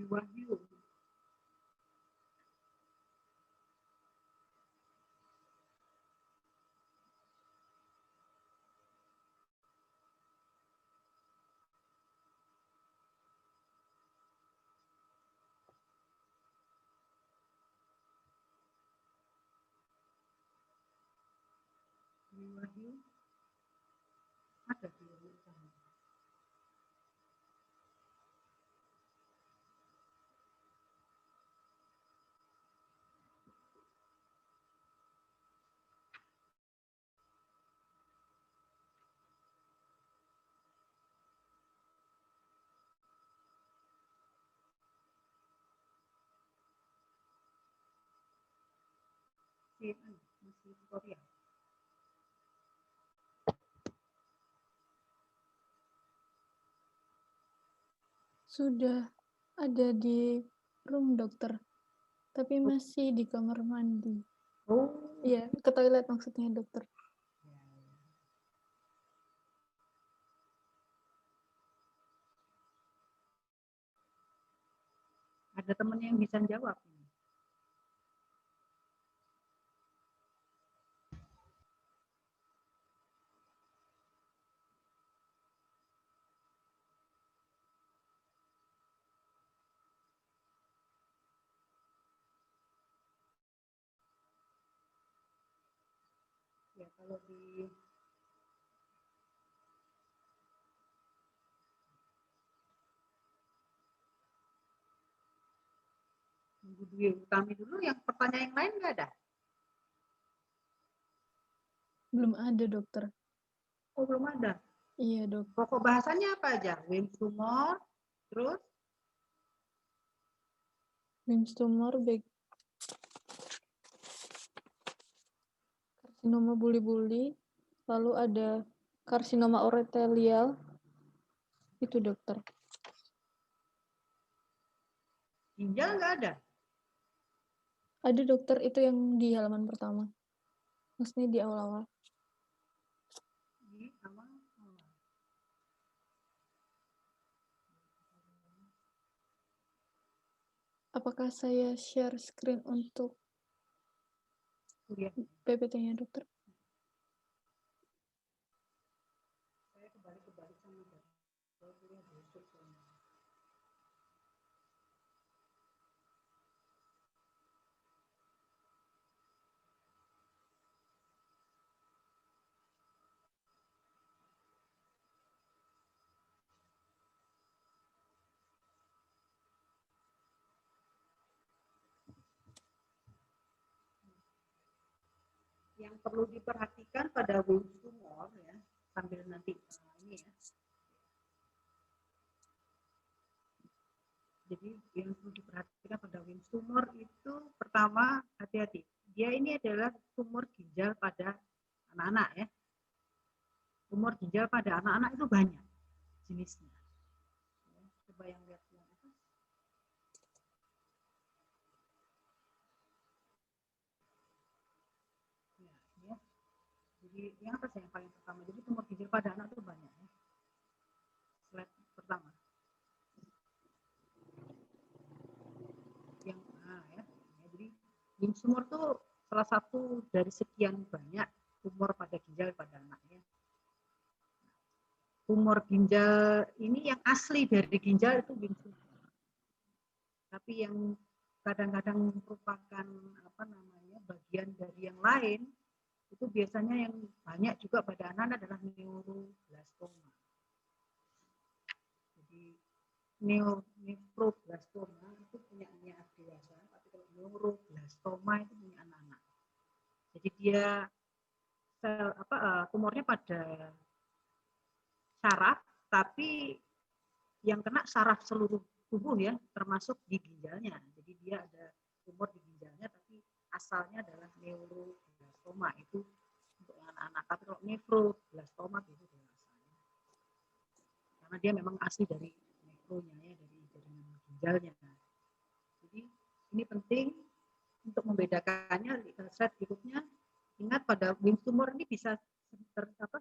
Wahyu. Wahyu. Ada di sana. Masih Korea. Sudah ada di room dokter, tapi masih di kamar mandi. Oh, Iya, ke toilet maksudnya dokter. ada teman yang bisa jawab. Ya, kalau di Dwi Utami dulu, yang pertanyaan yang lain nggak ada? Belum ada dokter. Oh, belum ada. Iya dok. Pokok bahasanya apa aja? Wim tumor, terus Wim tumor, karsinoma buli-buli, lalu ada karsinoma ureterial. Itu dokter. ginjal nggak ada? Ada dokter, itu yang di halaman pertama. Maksudnya di awal-awal. Di awal. Apakah saya share screen untuk Ya. PPT-nya dokter? Saya kebalik sama dokter. Saya kuliah besok soalnya. Yang perlu diperhatikan pada Wim tumor ya, sambil nanti ini ya. Jadi yang perlu diperhatikan pada Wim tumor itu pertama, hati-hati. Dia ini adalah tumor ginjal pada anak-anak ya. Tumor ginjal pada anak-anak itu banyak jenisnya. Coba yang lihat yang atas. Ya. Jadi yang atas yang paling pertama. Jadi tumor ginjal pada anak itu banyak ya. Slide pertama. Yang ya. Jadi Wim tumor itu salah satu dari sekian banyak tumor pada ginjal pada anak ya. Tumor ginjal ini yang asli dari ginjal itu Wim tumor. Tapi yang kadang-kadang merupakan bagian dari yang lain, itu biasanya yang banyak juga pada anak adalah neuroblastoma. Jadi neuroblastoma itu punya anak dewasa, tapi kalau neuroblastoma itu punya anak-anak. Jadi dia tumornya pada saraf, tapi yang kena saraf seluruh tubuh ya, termasuk di ginjalnya. Jadi dia ada tumor di ginjalnya, tapi asalnya adalah neuroblastoma, itu untuk anak-anak. Tapi kalau nefroblastoma itu asalnya, karena dia memang asli dari nefronya ya, dari jaringan ginjalnya. Jadi ini penting untuk membedakannya. Slide berikutnya, ingat pada Wim tumor ini bisa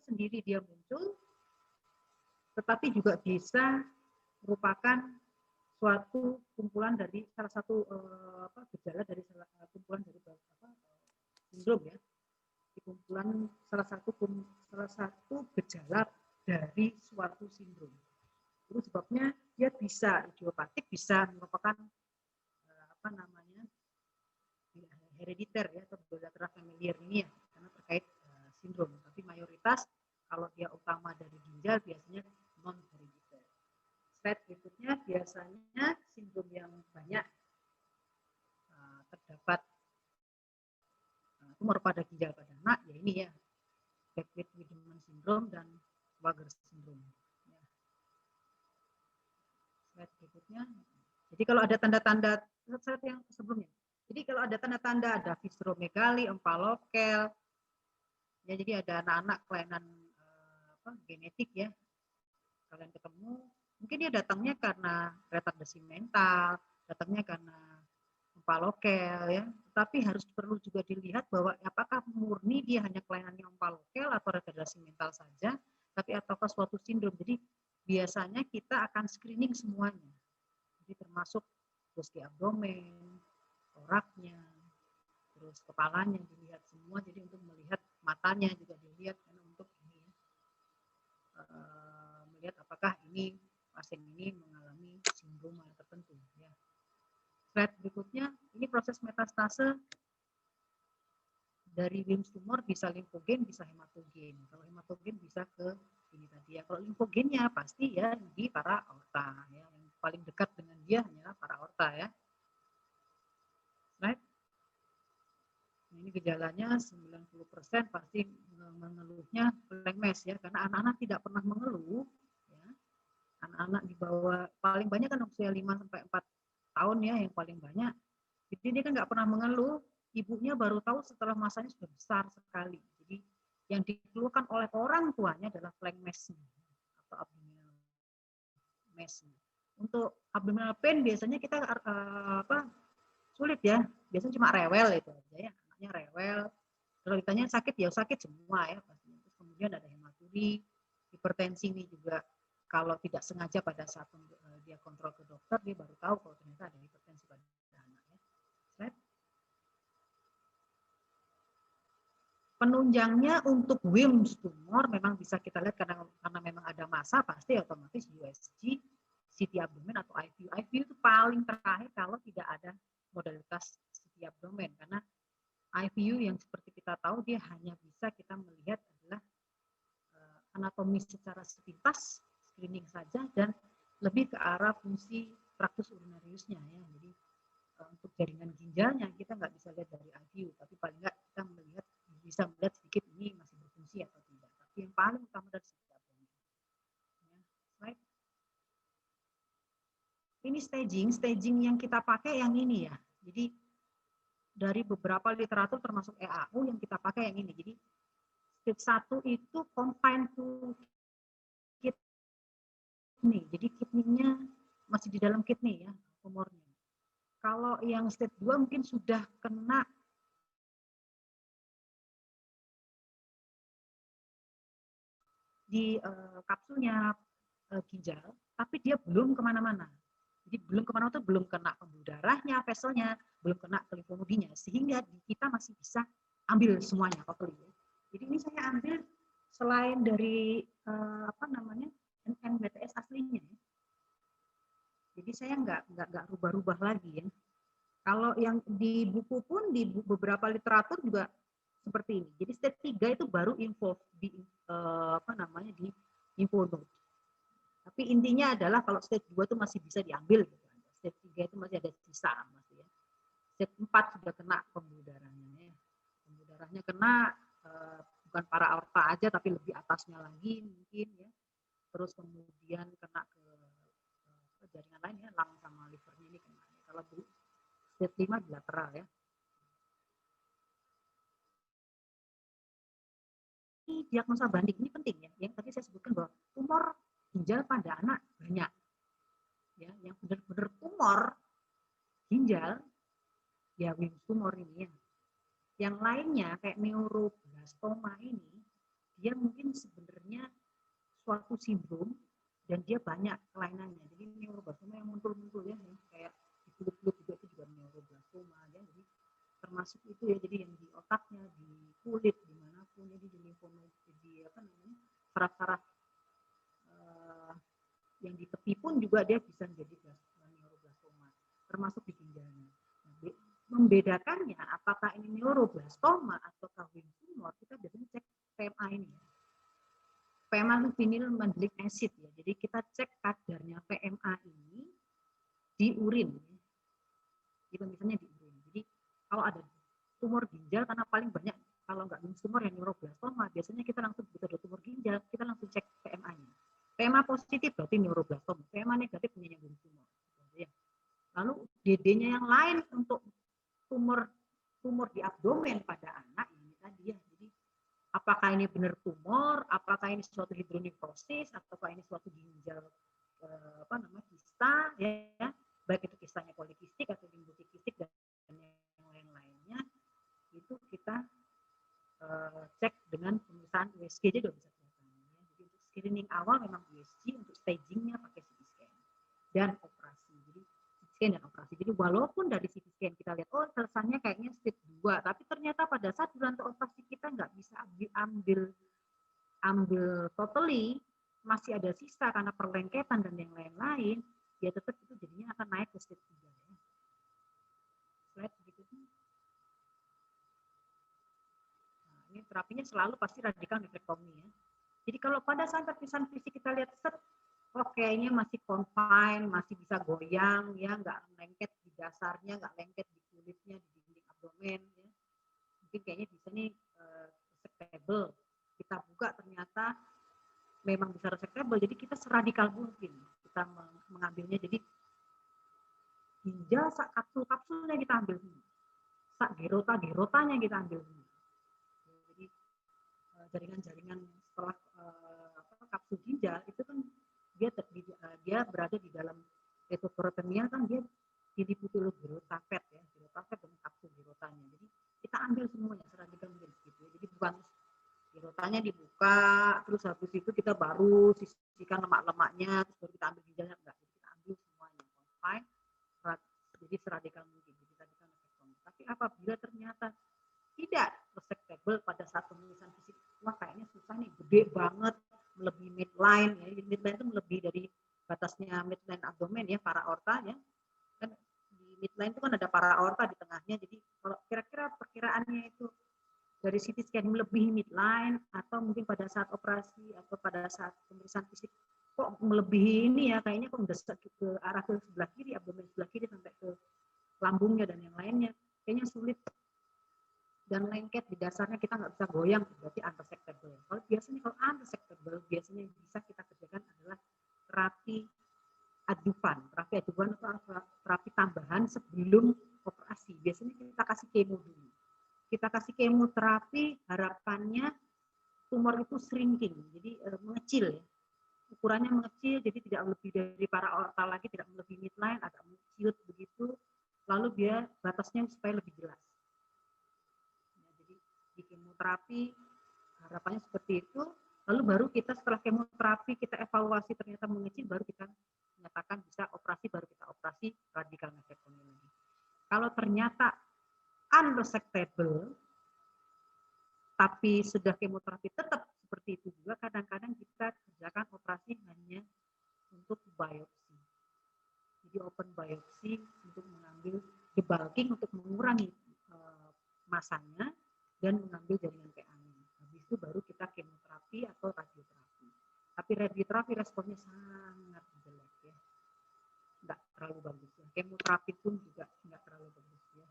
sendiri dia muncul, tetapi juga bisa merupakan suatu kumpulan dari salah satu gejala dari kumpulan dari sindrom ya, kumpulan salah satu gejala dari suatu sindrom. Itu sebabnya dia bisa idiopatik, bisa merupakan herediter ya, atau bilateral familiar ini ya, karena terkait sindrom. Tapi mayoritas kalau dia utama dari ginjal biasanya non herediter. Slide berikutnya biasanya sindrom yang banyak terdapat tumor pada ginjal pada anak, ya ini ya, Beckwith-Wiedemann syndrome dan Weger syndrome. Ya. Slide berikutnya. Jadi kalau ada tanda-tanda slide yang sebelumnya. Jadi kalau ada tanda-tanda ada visceromegali, empalokel, ya jadi ada anak-anak kelainan genetik ya, kalian ketemu, mungkin dia datangnya karena retardasi mental, datangnya karena empalokel ya, tapi harus perlu juga dilihat bahwa apakah murni dia hanya kelainannya empalokel atau retardasi mental saja, tapi ataukah suatu sindrom. Jadi biasanya kita akan screening semuanya, jadi termasuk di abdomen, toraknya, terus kepalanya dilihat semua, jadi untuk melihat matanya juga dilihat karena untuk ini melihat apakah ini pasien ini mengalami sindrom tertentu ya. Slide berikutnya, ini proses metastase dari Wilms tumor bisa limfogen, bisa hematogen. Kalau hematogen bisa ke ini tadi ya. Kalau limfogennya pasti ya di para aorta ya. Yang paling dekat dengan dia hanya para aorta ya. Slide. Ini gejalanya 90% pasti mengeluhnya flemes ya, karena anak-anak tidak pernah mengeluh ya. Anak-anak di bawah paling banyak kan usia 5 sampai 4 tahun ya yang paling banyak. Jadi dia kan nggak pernah mengeluh, ibunya baru tahu setelah masanya sudah besar sekali. Jadi yang dikeluhkan oleh orang tuanya adalah flank mass atau abdominal mass. Untuk abdominal pain biasanya kita sulit ya, biasanya cuma rewel itu aja ya, anaknya rewel. Kalau ditanya sakit ya sakit semua ya pastinya. Terus kemudian ada hematuri, hipertensi ini juga kalau tidak sengaja pada saat dia kontrol ke dokter dia baru tahu kalau ternyata ada hipertensi pada anak ya. Slide. Penunjangnya untuk Wilms tumor memang bisa kita lihat karena memang ada massa pasti otomatis USG, CT abdomen atau IVU. IVU itu paling terakhir kalau tidak ada modalitas CT abdomen karena IVU yang seperti kita tahu dia hanya bisa kita melihat adalah anatomi secara sepintas, screening saja dan lebih ke arah fungsi traktus urinariusnya ya. Jadi untuk jaringan ginjalnya kita nggak bisa lihat dari IVU, tapi paling nggak kita bisa melihat sedikit ini masih berfungsi atau tidak. Tapi yang paling utama dari CT abdomen. Ya, slide. Ini staging yang kita pakai yang ini ya. Jadi dari beberapa literatur termasuk EAU yang kita pakai yang ini. Jadi stage 1 itu confined to kidney. Jadi kidney-nya masih di dalam kidney ya, tumornya. Kalau yang stage 2 mungkin sudah kena di kapsulnya ginjal, tapi dia belum kemana-mana. Jadi belum kemana itu belum kena pembuluh darahnya, veselnya, belum kena ke limfonodinya, sehingga kita masih bisa ambil semuanya totally. Jadi ini saya ambil selain dari NBTS aslinya. Jadi saya nggak rubah-rubah lagi ya. Kalau yang di buku pun di beberapa literatur juga seperti ini. Jadi stage 3 itu baru info di di info node. Tapi intinya adalah kalau stage 2 itu masih bisa diambil gitu. Stage 3 itu masih ada sisa masih ya. Stage 4 sudah kena pembuluh darahnya ya. Pembuluh darahnya kena bukan para aorta aja tapi lebih atasnya lagi mungkin ya. Terus kemudian kena ke jaringan lain ya, lung sama livernya ini kena. Kalau stage 5 bilateral ya. Ini diagnosa banding ini penting ya. Yang tadi saya sebutkan bahwa tumor ginjal pada anak banyak. Ya, yang benar-benar tumor ginjal ya Wilms tumor ini ya. Yang lainnya kayak neuroblastoma ini dia mungkin sebenarnya suatu sindrom dan dia banyak kelainannya. Jadi neuroblastoma yang muncul-muncul ya, kayak di kulit-kulit juga itu juga neuroblastoma ya. Jadi termasuk itu ya, jadi yang di otaknya, di kulit, dimanapun, jadi di limfonoid, di apa namanya, saraf-saraf yang di tepi pun juga dia bisa menjadi neuroblastoma, termasuk di ginjalnya. Membedakannya apakah ini neuroblastoma atau Ewing tumor, kita biasanya cek PMA ini. PMA itu vinyl mandelic acid ya. Jadi kita cek kadarnya PMA ini di urin. Jadi misalnya di urin. Jadi kalau ada tumor ginjal, karena paling banyak kalau nggak tumor yang neuroblastoma, biasanya kita langsung bisa ada tumor ginjal, kita langsung cek PMA-nya. PMA positif berarti neuroblastoma, PMA negatif punya Ewing tumor. Lalu DD-nya yang lain untuk tumor di abdomen pada anak ini tadi ya. Jadi apakah ini benar tumor, apakah ini suatu hidronefrosis, ataukah ini suatu ginjal kista ya, baik itu kistanya polikistik atau limfosikistik dan yang lain-lainnya, itu kita cek dengan pemeriksaan USG juga bisa kelihatan. Ya. Jadi untuk screening awal memang USG, untuk stagingnya pakai CT scan dan operasi. Jadi scan dan operasi. Jadi walaupun dari CT scan kita lihat, oh selesainya kayaknya stage 2, tapi ternyata pada saat bulan operasi kita nggak bisa ambil totally, masih ada sisa karena perlengketan dan yang lain-lain, ya tetap itu jadinya akan naik ke stage 3. Ya. Slide berikutnya. Nah, ini terapinya selalu pasti radikal nefrektomi ya. Jadi kalau pada saat perpisahan fisik kita lihat set, oh kayaknya masih confine, masih bisa goyang, ya nggak lengket di dasarnya, nggak lengket di kulitnya, di dinding abdomen, ya. Mungkin kayaknya bisa nih resectable. Kita buka ternyata memang bisa resectable, jadi kita seradikal mungkin kita mengambilnya. Jadi ginjal sak kapsul-kapsulnya kita ambil dulu, sak gerotanya kita ambil dulu. Jadi jaringan-jaringan setelah kapsul ginjal itu kan dia berada di dalam retroperitoneal, kan dia diliputi oleh gerotafet ya, gerotafet dengan kapsul gerotanya. Jadi kita ambil semuanya seradikal mungkin gitu ya. Jadi bukan gerotanya dibuka terus habis itu kita baru sisihkan lemak-lemaknya terus baru kita ambil ginjalnya, enggak. Jadi kita ambil semuanya confine, jadi seradikal mungkin. Jadi radikal nefrektomi. Tapi apabila ternyata tidak resectable pada saat pemeriksaan fisik, wah kayaknya susah nih, gede banget, melebihi midline ya. Midline itu melebihi dari batasnya midline abdomen ya, para aorta ya. Kan di midline itu kan ada para aorta di tengahnya. Jadi kalau kira-kira perkiraannya itu dari CT scan melebihi midline, atau mungkin pada saat operasi atau pada saat pemeriksaan fisik kok melebihi ini ya, kayaknya kok mendesak ke arah ke sebelah kiri, abdomen sebelah kiri sampai ke lambungnya dan yang lainnya, kayaknya sulit dan lengket di dasarnya, kita nggak bisa goyang, berarti unresectable. Kalau unresectable biasanya yang bisa kita kerjakan adalah terapi aduvan. Terapi aduvan itu terapi tambahan sebelum operasi. Biasanya kita kasih kemo dulu. Kita kasih kemoterapi, harapannya tumor itu shrinking, jadi mengecil ya. Ukurannya mengecil, jadi tidak lebih dari para aorta lagi, tidak melebihi midline, agak menciut begitu. Lalu dia batasnya supaya lebih jelas. Ya, jadi di kemoterapi harapannya seperti itu. Lalu baru kita setelah kemoterapi kita evaluasi ternyata mengecil, baru kita menyatakan bisa operasi, baru kita operasi radikal nefrektomi lagi. Kalau ternyata unresectable tapi sudah kemoterapi tetap seperti itu juga, kadang-kadang kita kerjakan operasi hanya untuk biopsi. Jadi open biopsi untuk mengambil debulking, untuk mengurangi masanya dan mengambil jaringan PA-nya. Habis itu baru kita kemoterapi atau radioterapi. Tapi radioterapi responnya sangat jelek ya, nggak terlalu bagus ya. Kemoterapi pun juga nggak terlalu bagus ya.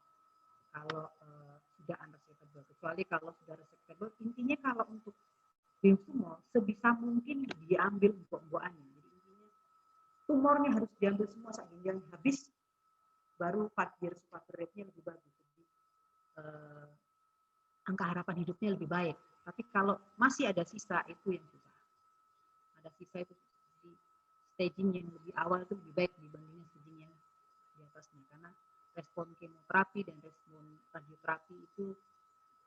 Kalau sudah unresectable, kecuali kalau sudah resectable. Intinya kalau untuk Ewing tumor sebisa mungkin diambil empuk-empukannya. Jadi intinya tumornya harus diambil semua saat ginjalnya habis, baru 4 year survival rate-nya lebih bagus. Jadi angka harapan hidupnya lebih baik. Tapi kalau masih ada sisa, itu yang susah. Ada sisa itu di staging yang lebih awal itu lebih baik dibandingnya staging yang di atasnya, karena respon kemoterapi dan respon radioterapi itu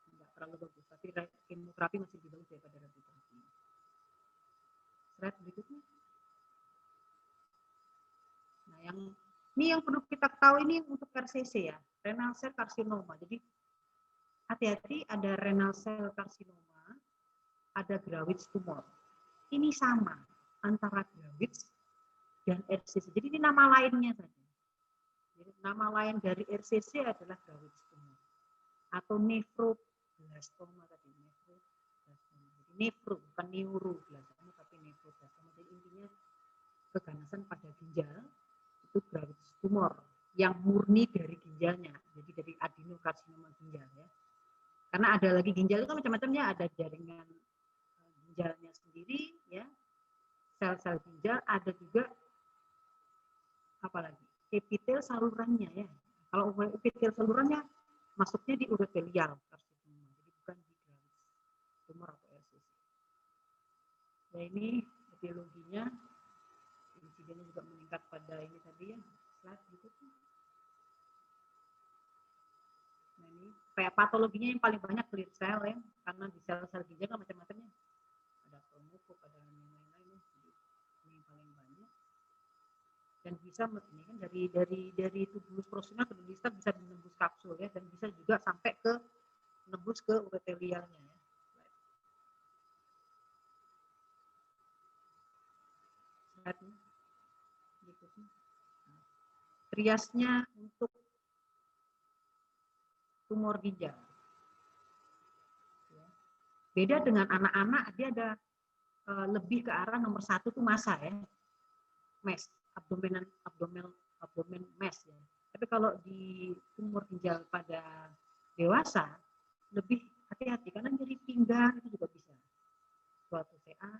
tidak terlalu bagus, tapi kemoterapi masih lebih bagus daripada radioterapi. Slide berikutnya. Yang perlu kita tahu ini untuk RCC ya, renal cell carcinoma. Jadi hati-hati, ada renal cell carcinoma, ada Grawitz tumor. Ini sama antara Grawitz dan RCC. Jadi ini nama lainnya saja. Jadi nama lain dari RCC adalah Grawitz tumor atau nefroblastoma tadi. Jadi nefro bukan neuroblastoma tapi nefroblastoma. Jadi intinya keganasan pada ginjal itu Grawitz tumor yang murni dari ginjalnya. Jadi dari adenokarsinoma ginjal ya. Karena ada lagi ginjal itu macam-macamnya, ada jaringan ginjalnya sendiri ya, sel-sel ginjal, ada juga apalagi epitel salurannya ya. Kalau epitel salurannya masuknya di urotelial karsinoma, jadi bukan di Grawitz tumor atau RCC. Nah ini etiologinya, insidennya juga meningkat pada ini tadi ya, slide berikutnya. Nah ini kayak patologinya yang paling banyak clear cell ya, karena di sel-sel ginjal kan macam-macamnya, ada pemukul, ada yang lain-lain, jadi ini yang paling banyak. Dan bisa ini kan dari tubulus proximal ke distal bisa menembus kapsul ya, dan bisa juga sampai ke menembus ke urotelialnya ya. Berikutnya. Triasnya untuk tumor ginjal. Beda dengan anak-anak, dia ada lebih ke arah nomor 1 itu massa ya, mass, abdomen mass ya. Tapi kalau di tumor ginjal pada dewasa lebih hati-hati karena nyeri pinggang itu juga bisa. Suatu TA,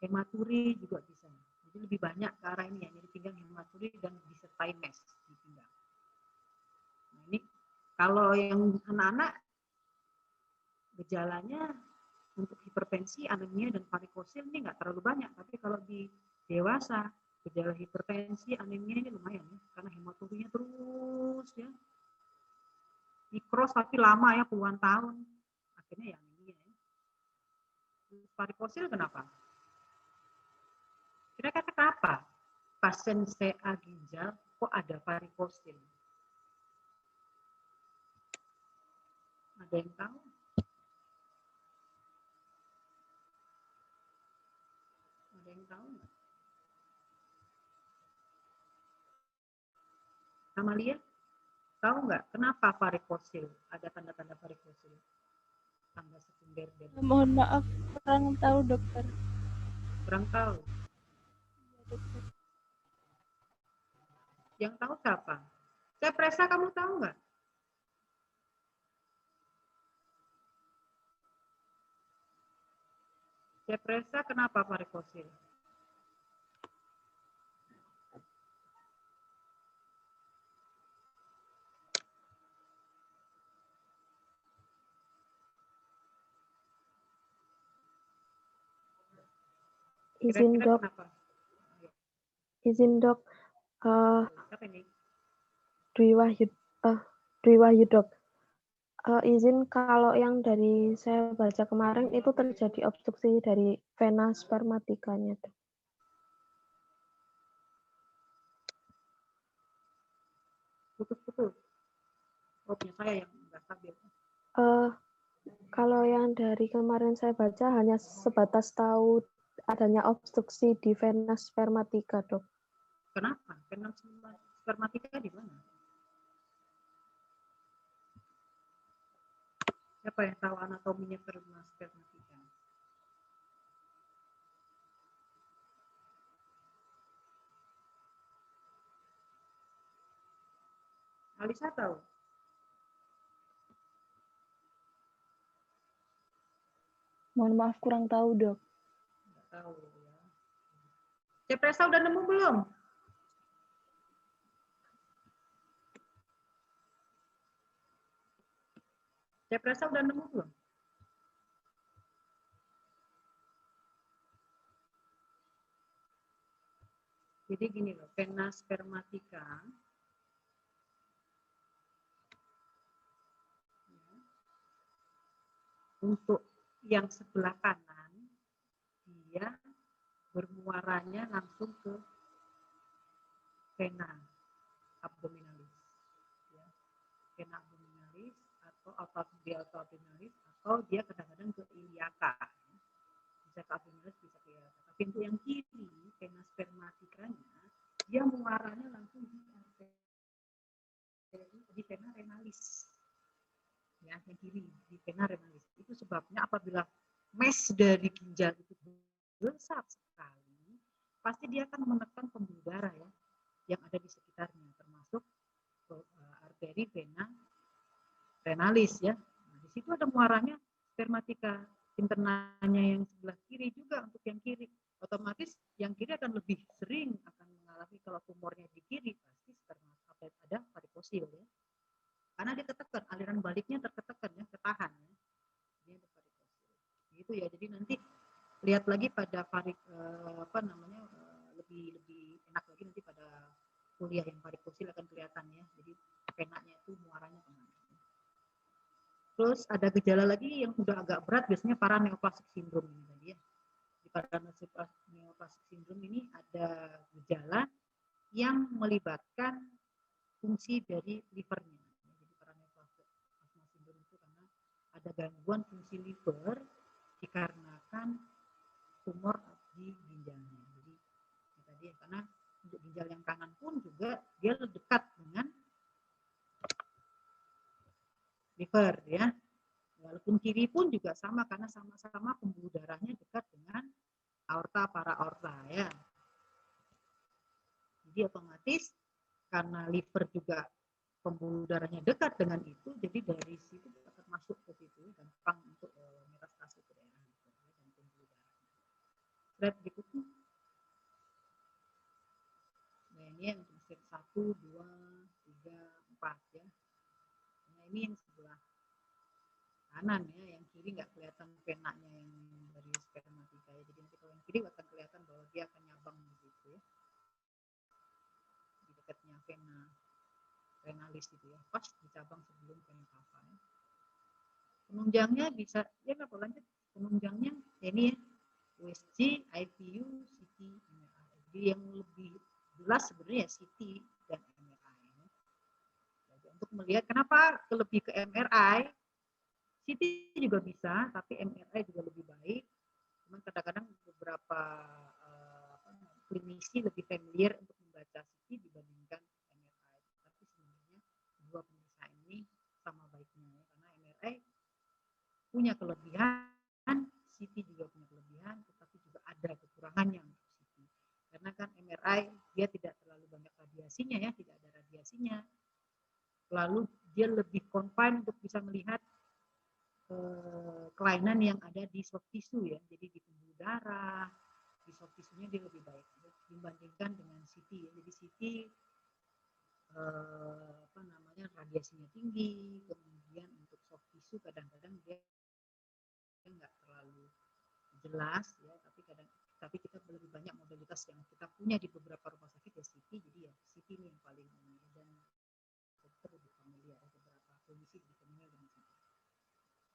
hematuri juga bisa. Jadi lebih banyak ke arah ini ya, nyeri pinggang, hematuri dan disertai mass di pinggang. Nah ini kalau yang anak-anak gejalanya untuk hipertensi, anemia, dan varikosil ini nggak terlalu banyak. Tapi kalau di dewasa, gejala hipertensi, anemia ini lumayan ya, karena hematurinya terus ya. Mikros tapi lama ya, puluhan tahun. Akhirnya ya anemia ya. Varikosil kenapa? Kira-kira kenapa pasien CA ginjal kok ada varikosil? Ada yang tahu? Ada yang tahu nggak? Amalia, tahu nggak kenapa varikosil? Ada tanda-tanda varikosil? Tanda sekunder dari... Mohon maaf, kurang tahu dokter. Kurang tahu. Yang tahu siapa? Cepresa kamu tahu nggak? Cepresa kenapa varikosil? Izin dok, kenapa? izin dok, Siapa ini? Dwi Wahyu dok. Izin kalau yang dari saya baca kemarin itu terjadi obstruksi dari vena spermatikanya dok. Putus-putus. Oh, punya saya yang nggak stabil. Kalau yang dari kemarin saya baca hanya sebatas tahu adanya obstruksi di vena spermatika dok. Kenapa? Vena spermatika di mana? Siapa yang tahu anatominya vena spermatika? Alisa tahu? Mohon maaf, kurang tahu dok. Nggak tahu ya. Cepresa udah nemu belum? Cepresa udah nemu belum? Jadi gini loh, vena spermatika untuk yang sebelah kanan dia bermuaranya langsung ke vena. abdominalis, ya. Vena abdominalis atau abdominalis, atau dia kadang-kadang ke iliaka, ya. Bisa ke abdominalis, bisa ke iliaka. Tapi untuk yang kiri, vena spermatikanya, dia muaranya langsung di vena renalis, ya, yang kiri di vena renalis. Itu sebabnya apabila mes dari ginjal itu besar sekali, pasti dia akan menekan pembuluh darah, ya, yang ada di sekitarnya, termasuk arteri vena renalis, ya. Nah, di situ ada muaranya spermatika internanya yang sebelah kiri juga. Untuk yang kiri, otomatis yang kiri akan lebih sering akan mengalami, kalau tumornya di kiri pasti spermatika ada varikosil, ya. Karena dia ketekan, aliran baliknya terketekan, ya, ketahan, ya. Ini ada varikosil. Gitu, ya. Jadi nanti lihat lagi pada lebih enak lagi nanti pada kuliah yang varikosil akan kelihatan, ya. Jadi venanya itu muaranya kemana. Terus ada gejala lagi yang udah agak berat, biasanya paraneoplastic syndrome ini tadi, ya. Di paraneoplastic syndrome ini ada gejala yang melibatkan fungsi dari livernya. Jadi paraneoplastic syndrome itu karena ada gangguan fungsi liver dikarenakan tumor di ginjalnya. Jadi tadi, ya, karena untuk ginjal yang kanan pun juga dia dekat dengan liver, ya. Walaupun kiri pun juga sama, karena sama-sama pembuluh darahnya dekat dengan aorta para aorta, ya. Jadi otomatis karena liver juga pembuluh darahnya dekat dengan itu, jadi dari situ akan masuk ke situ, gampang untuk metastase ke daerah liver, ya, dan pembuluh darahnya. Slide berikutnya. Nah, ini yang slide 1, 2, 3, 4, ya. Nah, ini yang sebelah kanan, ya, yang kiri nggak kelihatan venanya yang dari spermatika, ya. Jadi nanti kalau yang kiri akan kelihatan bahwa dia akan nyabang begitu, ya, di dekatnya vena renalis gitu, ya, pas di cabang sebelum vena cava, ya. Penunjangnya bisa, ya nggak boleh lanjut. Penunjangnya ya ini, ya, USG, IPU, CT, MRI. Jadi yang lebih jelas sebenarnya CT dan MRI, ya. Jadi untuk melihat kenapa lebih ke MRI, CT juga bisa, tapi MRI juga lebih baik. Cuman kadang-kadang beberapa klinisi lebih familiar untuk membaca CT dibandingkan MRI. Tapi sebenarnya dua pemeriksaan ini sama baiknya, ya, karena MRI punya kelebihan, CT juga punya kelebihan, tetapi juga ada kekurangannya untuk CT. Karena kan MRI dia tidak terlalu banyak radiasinya, ya, tidak ada radiasinya. Lalu dia lebih confine untuk bisa melihat kelainan yang ada di soft tissue, ya. Jadi di pembuluh darah, di soft tissue-nya dia lebih baik, ya, dibandingkan dengan CT, ya. Jadi CT radiasinya tinggi, kemudian untuk soft tissue kadang-kadang dia nggak terlalu jelas, ya, tapi kita lebih banyak modalitas yang kita punya di beberapa rumah sakit, ya CT. Jadi ya CT ini yang paling umum, dan dokter lebih familiar, beberapa kondisi lebih familiar dengan CT.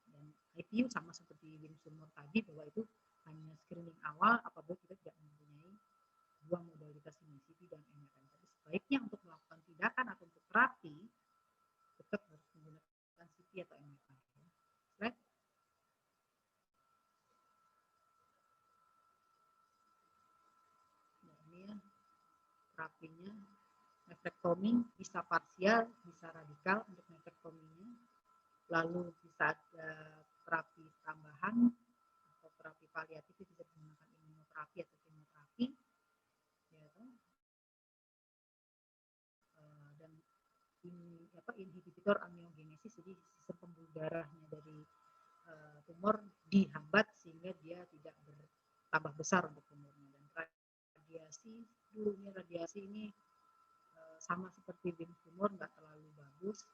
Dan IPU sama seperti Wim Sumur tadi, bahwa itu hanya screening awal apabila kita tidak mempunyai dua modalitas ini, CT dan MRI. Tapi sebaiknya untuk melakukan tindakan atau untuk terapi tetap harus menggunakan CT atau MRI. Slide. Nah, ini, ya, terapinya. Nefrektomi bisa parsial, bisa radikal untuk nefrektominya. Lalu bisa ada terapi tambahan atau terapi paliatif, bisa menggunakan imunoterapi atau kemoterapi, ya, dan inhibitor amiogenesis, jadi sistem pembuluh darahnya dari tumor dihambat sehingga dia tidak bertambah besar untuk tumornya. Dan radiasi, dulunya radiasi ini sama seperti Wim tumor, nggak terlalu bagus.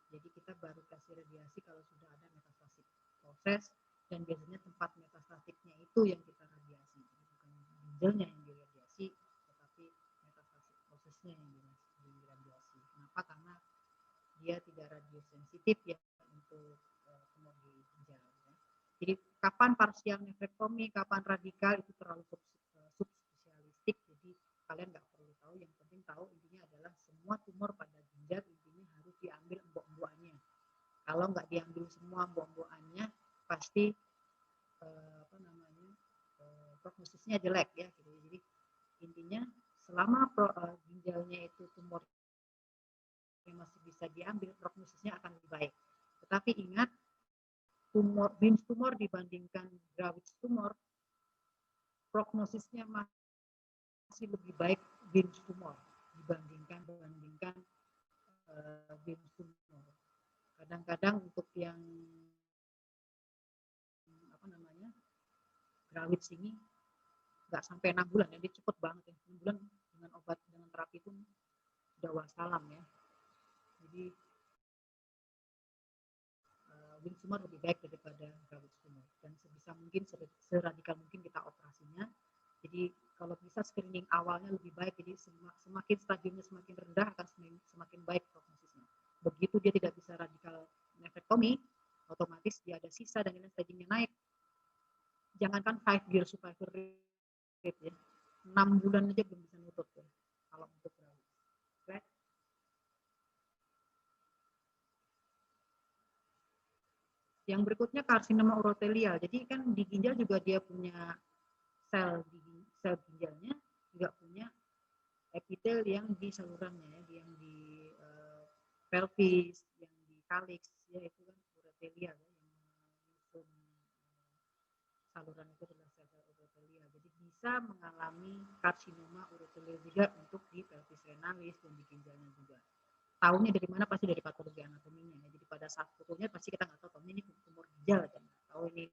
Jadi kita baru kasih radiasi kalau sudah ada metastatik proses, dan biasanya tempat metastatiknya itu yang kita radiasi. Jadi bukan ginjalnya yang diradiasi, tetapi metastatik prosesnya yang diradiasi. Kenapa? Karena dia tidak radiosensitif, ya, untuk tumor di ginjal, ya. Jadi kapan parsial nefrektomi, kapan radikal, itu terlalu subspesialistik. Jadi kalian nggak perlu tahu. Yang penting tahu intinya adalah semua semua tumor pada ginjal intinya harus diambil embok-embokannya. Kalau nggak diambil semua embok-embokannya, pasti prognosisnya jelek ya. Gitu. Jadi intinya selama ginjalnya itu tumor yang masih bisa diambil, prognosisnya akan lebih baik. Tetapi ingat, Binz tumor dibandingkan Graves tumor, prognosisnya masih lebih baik Binz tumor dibandingkan Binz tumor. Kadang-kadang untuk yang Graves ini nggak sampai 6 bulan, jadi cepet banget ya. 6 bulan dengan obat, dengan terapi pun sudah wassalam ya. Jadi Binz tumor lebih baik daripada Graves tumor, dan sebisa mungkin seradikal mungkin kita operasinya. Jadi kalau bisa screening awalnya lebih baik, jadi semakin stadiumnya semakin rendah akan semakin baik prognosisnya. Begitu dia tidak bisa radikal nefrektomi, otomatis dia ada sisa dan ini stadiumnya naik. Jangankan 5-year survival rate ya, 6 bulan aja belum bisa nutup ya, kalau untuk Graves. Okay. Yang berikutnya karsinoma urotelial. Jadi kan di ginjal juga dia punya sel ginjalnya, juga punya epitel yang di salurannya ya, yang di pelvis, yang di calyx ya, itu kan urotelial ya, yang menyusun saluran itu adalah sel-sel urotelial. Jadi bisa mengalami karsinoma urotelial juga untuk di pelvis renalis dan di ginjalnya juga. Tahunya dari mana? Pasti dari patologi anatominya ya. Jadi pada saat fotonya pasti kita nggak tahu ini tumor ginjal aja, tahu ini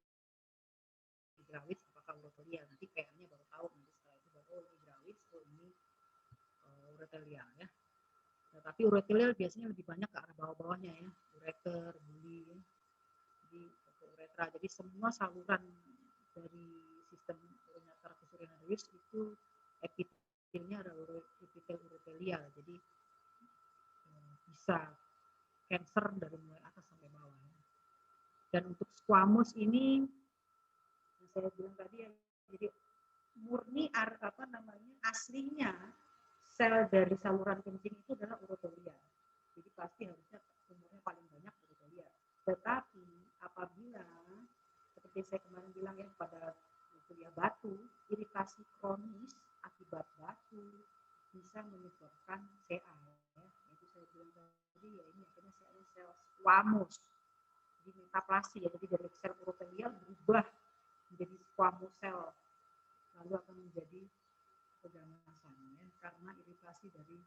Graves apakah urotelial. Nanti PR-nya baru tahu, nanti setelah itu baru ini Graves, ini urotelial ya. Tapi urotelial biasanya lebih banyak ke arah bawah-bawahnya ya, ureter, buli ya. Jadi ke uretra. Jadi semua saluran dari sistem trakus urinarius itu epitelnya adalah epitel urotelial. Jadi bisa cancer dari mulai atas sampai bawah. Ya. Dan untuk squamous ini yang saya bilang tadi ya, jadi murni aslinya sel dari saluran kencing itu adalah urotelial. Jadi pasti harusnya tumornya paling banyak urotelial. Tetapi apabila seperti saya kemarin bilang ya, pada kuliah batu, iritasi kronis akibat batu bisa menyebabkan CA ya. Itu saya bilang tadi ya, ini akhirnya sel squamous. Jadi metaplasi ya, jadi dari sel urotelial berubah menjadi squamous cell, lalu akan menjadi keganasan ya, karena iritasi dari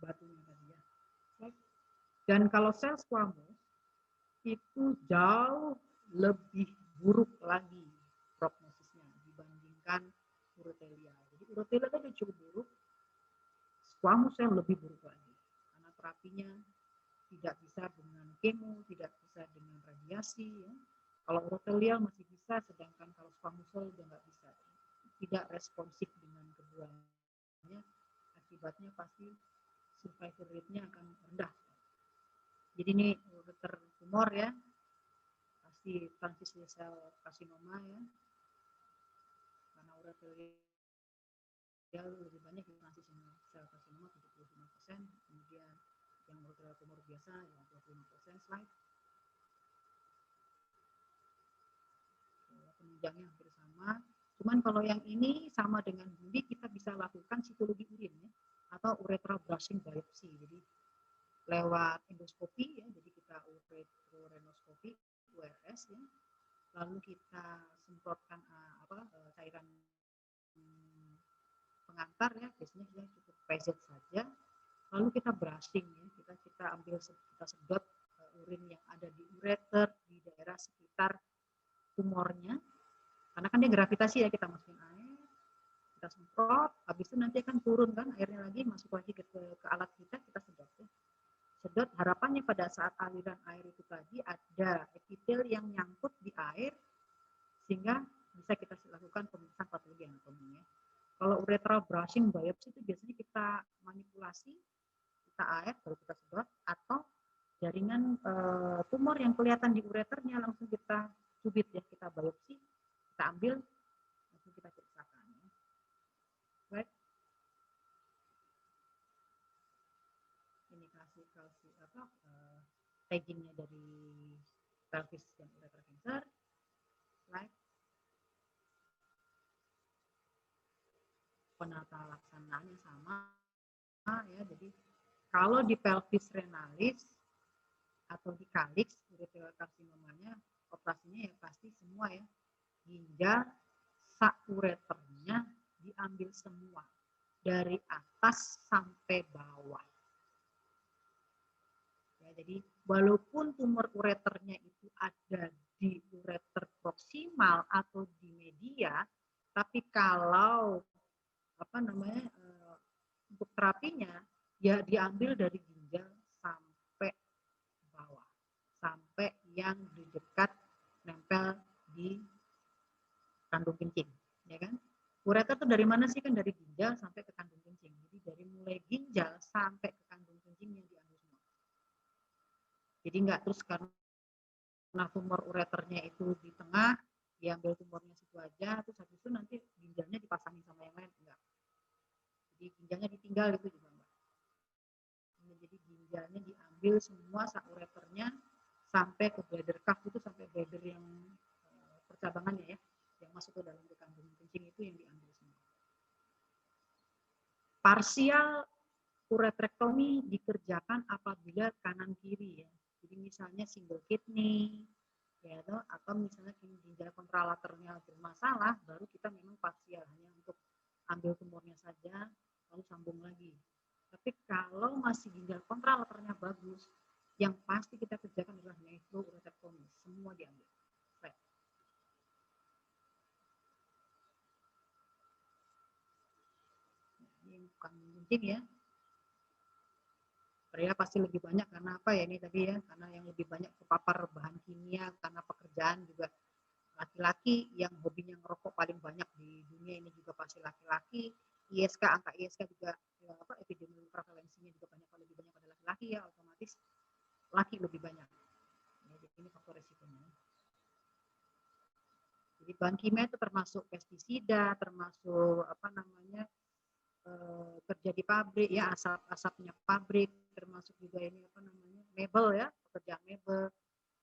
batunya tadi ya. Dan kalau sel squamous itu jauh lebih buruk lagi prognosisnya dibandingkan urotelial. Jadi urotelial itu cukup buruk, squamous yang lebih buruk lagi karena terapinya tidak bisa dengan kemo, tidak bisa dengan radiasi ya. Kalau urotelial masih bisa, sedangkan kalau squamous udah nggak bisa, tidak responsif dengan keduanya, akibatnya pasti survival rate-nya akan rendah. Jadi ini ureter tumor ya, pasti transisi sel karsinoma ya, karena urotelial lebih banyak di transisi sel karsinoma 75%, kemudian yang ureter tumor biasa ya 25%. Slide. Penunjangnya hampir sama, cuman kalau yang ini sama dengan buli, kita bisa lakukan sitologi urin ya, atau urethral brushing biopsy. Jadi lewat endoskopi ya, jadi kita uretrorenoskopi URS ya, lalu kita semprotkan cairan pengantar ya, biasanya kita cukup PZ saja, lalu kita brushing ya, kita ambil, kita sedot urin yang ada di ureter di daerah sekitar tumornya, karena kan dia gravitasi ya, kita masukin air, kita semprot, habis itu nanti akan turun kan airnya lagi, masuk lagi ke alat kita sedot ya. Sedot, harapannya pada saat aliran air itu tadi ada epitel yang nyangkut di air sehingga bisa kita lakukan pemeriksaan patologi anatomi ya. Kalau urethral brushing biopsy itu biasanya kita manipulasi, kita air baru kita sedot, atau jaringan tumor yang kelihatan di ureternya langsung kita cubit ya, kita biopsi, kita ambil, langsung kita periksakan ya. Baik. stagingnya dari pelvis dan ureter cancer. Slide. Penata laksanaannya sama ya. Jadi kalau di pelvis renalis atau di kalix ureteral karsinomanya, operasinya ya pasti semua ya, ginjal saureternya diambil semua dari atas sampai bawah ya. Jadi walaupun tumor ureternya itu ada di ureter proksimal atau di media, tapi kalau untuk terapinya ya diambil dari ginjal sampai bawah, sampai yang di dekat nempel di kandung kencing, ya kan? Ureter itu dari mana sih? Kan dari ginjal sampai ke kandung kencing. Jadi dari mulai ginjal sampai ke kandung kencing yang diambil semua. Jadi enggak terus karena tumor ureternya itu di tengah, diambil tumornya situ aja, terus habis itu nanti ginjalnya dipasangin sama yang lain, enggak. Jadi ginjalnya ditinggal itu juga enggak. Jadi ginjalnya diambil semua ureternya sampai ke bladder cuff, itu sampai bladder yang percabangannya ya, yang masuk ke dalam kandung kencing itu yang diambil semua. Parsial uretrektomi dikerjakan apabila kanan kiri ya. Jadi misalnya single kidney ya, atau misalnya ginjal kontralateralnya bermasalah, baru kita memang parsial, hanya untuk ambil tumornya saja lalu sambung lagi. Tapi kalau masih ginjal kontralateralnya bagus, yang pasti kita kerjakan adalah nefrouretektomi, semua diambil. Baik. Ini bukan mungkin ya. Pria pasti lebih banyak karena apa ya ini tadi ya, karena yang lebih banyak kepapar bahan kimia, karena pekerjaan juga laki-laki yang hobinya ngerokok paling banyak di dunia ini juga pasti laki-laki. ISK, angka ISK juga ya, epidemiologi prevalensinya juga banyak, lebih banyak pada laki-laki ya, otomatis laki lebih banyak. Ya, jadi ini faktor resikonya. Jadi bahan kimia itu termasuk pestisida, termasuk kerja di pabrik ya, asapnya pabrik, termasuk juga ini mebel ya, pekerjaan mebel,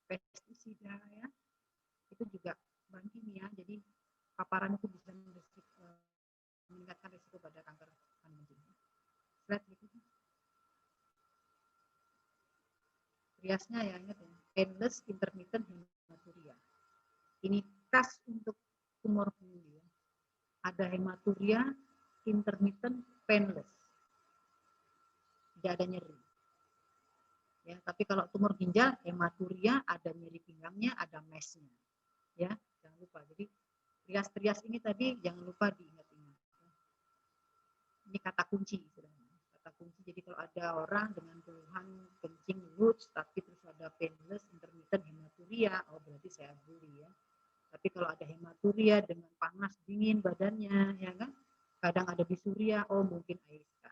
pestisida ya, itu juga bahan kimia. Jadi paparan itu bisa meningkatkan risiko pada kanker kandung kencing. Slide berikutnya. Riasnya ya, ingat ya, painless intermittent hematuria. Ini khas untuk tumor bulu ya. Ada hematuria intermittent painless, tidak ada nyeri. Ya, tapi kalau tumor ginjal hematuria ada nyeri pinggangnya, ada mesnya. Ya, jangan lupa. Jadi trias-trias ini tadi jangan lupa diingat-ingat. Ini kata kunci sebenarnya. Kata kunci. Jadi kalau ada orang dengan keluhan kencing luts, tapi terus ada painless intermittent hematuria, oh berarti saya buli ya. Tapi kalau ada hematuria dengan panas dingin badannya, ya kan? Kadang ada disuria, oh mungkin ASK.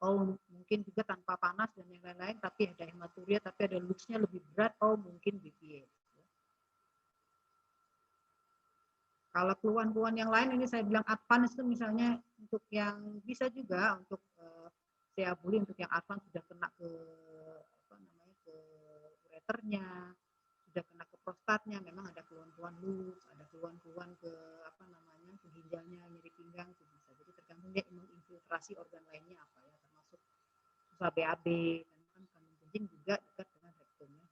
Oh mungkin juga tanpa panas dan yang lain-lain, tapi ada hematuria, tapi ada lutsnya lebih berat, oh mungkin BPH. Kalau keluhan-keluhan yang lain ini saya bilang advance itu misalnya untuk yang bisa juga untuk saya buli untuk yang advance sudah kena ke ke ureternya, sudah kena ke prostatnya, memang ada keluhan-keluhan luts, ada keluhan-keluhan ke ke ginjalnya, nyeri pinggang itu bisa. Jadi tergantung dia menginfiltrasi organ lainnya apa ya, termasuk susah BAB, kan kandung kencing juga dekat dengan rektumnya.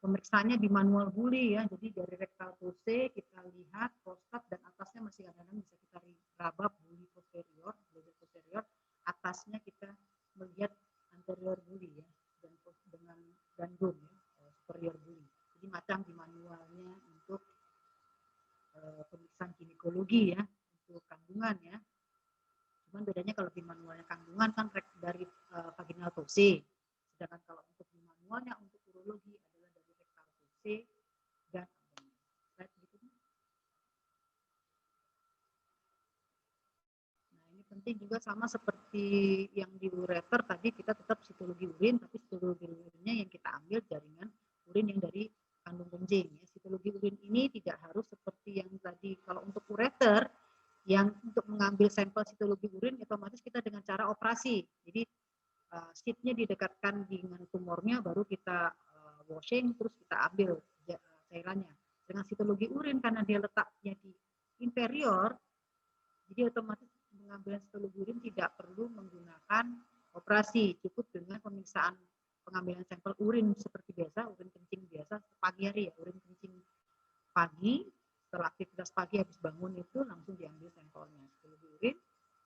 Pemeriksaannya di manual buli ya, jadi dari rektal pulse kita lihat prostat dan atasnya masih kadang-kadang bisa kita raba buli posterior, bladder posterior, atasnya kita melihat anterior buli ya, dan dengan gandum ya, superior buli. Jadi macam di manualnya untuk pemeriksaan ginekologi ya, untuk kandungan ya. Cuman bedanya kalau di manualnya kandungan kan dari vaginal pulse, sedangkan kalau untuk di manualnya untuk urologi adalah dari rektal pulse dan abdomen. Slide berikutnya. Nah ini penting juga sama seperti yang di ureter tadi, kita tetap sitologi urin, tapi sitologi urinnya yang kita ambil jaringan urin yang dari kandung kencing ya. Sitologi urin ini tidak harus seperti yang tadi. Kalau untuk ureter yang untuk mengambil sampel sitologi urin otomatis kita dengan cara operasi. Jadi sheetnya didekatkan dengan tumornya, baru kita washing, terus kita ambil cairannya. Dengan sitologi urin karena dia letaknya di inferior, jadi otomatis pengambilan sitologi urin tidak perlu menggunakan operasi, cukup dengan pemeriksaan pengambilan sampel urin seperti biasa, urin kencing biasa pagi hari ya, urin kencing pagi setelah aktivitas pagi habis bangun itu langsung diambil sampelnya sitologi urin.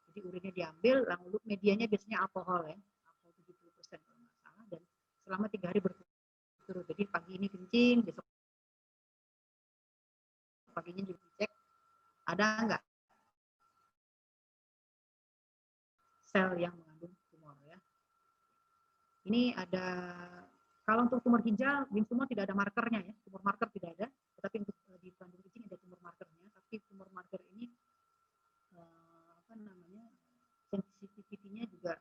Jadi urinnya diambil, lalu medianya biasanya alkohol ya, alkohol 70% kalau nggak salah, dan selama 3 hari berturut-turut. Jadi pagi ini kencing, besok paginya juga dicek ada nggak sel yang mengandung tumor ya. Ini ada, kalau untuk tumor ginjal, limfoma tidak ada markernya ya, tumor marker tidak ada, tetapi untuk di kandung kencing ada tumor markernya, tapi tumor marker ini sensitivitinya juga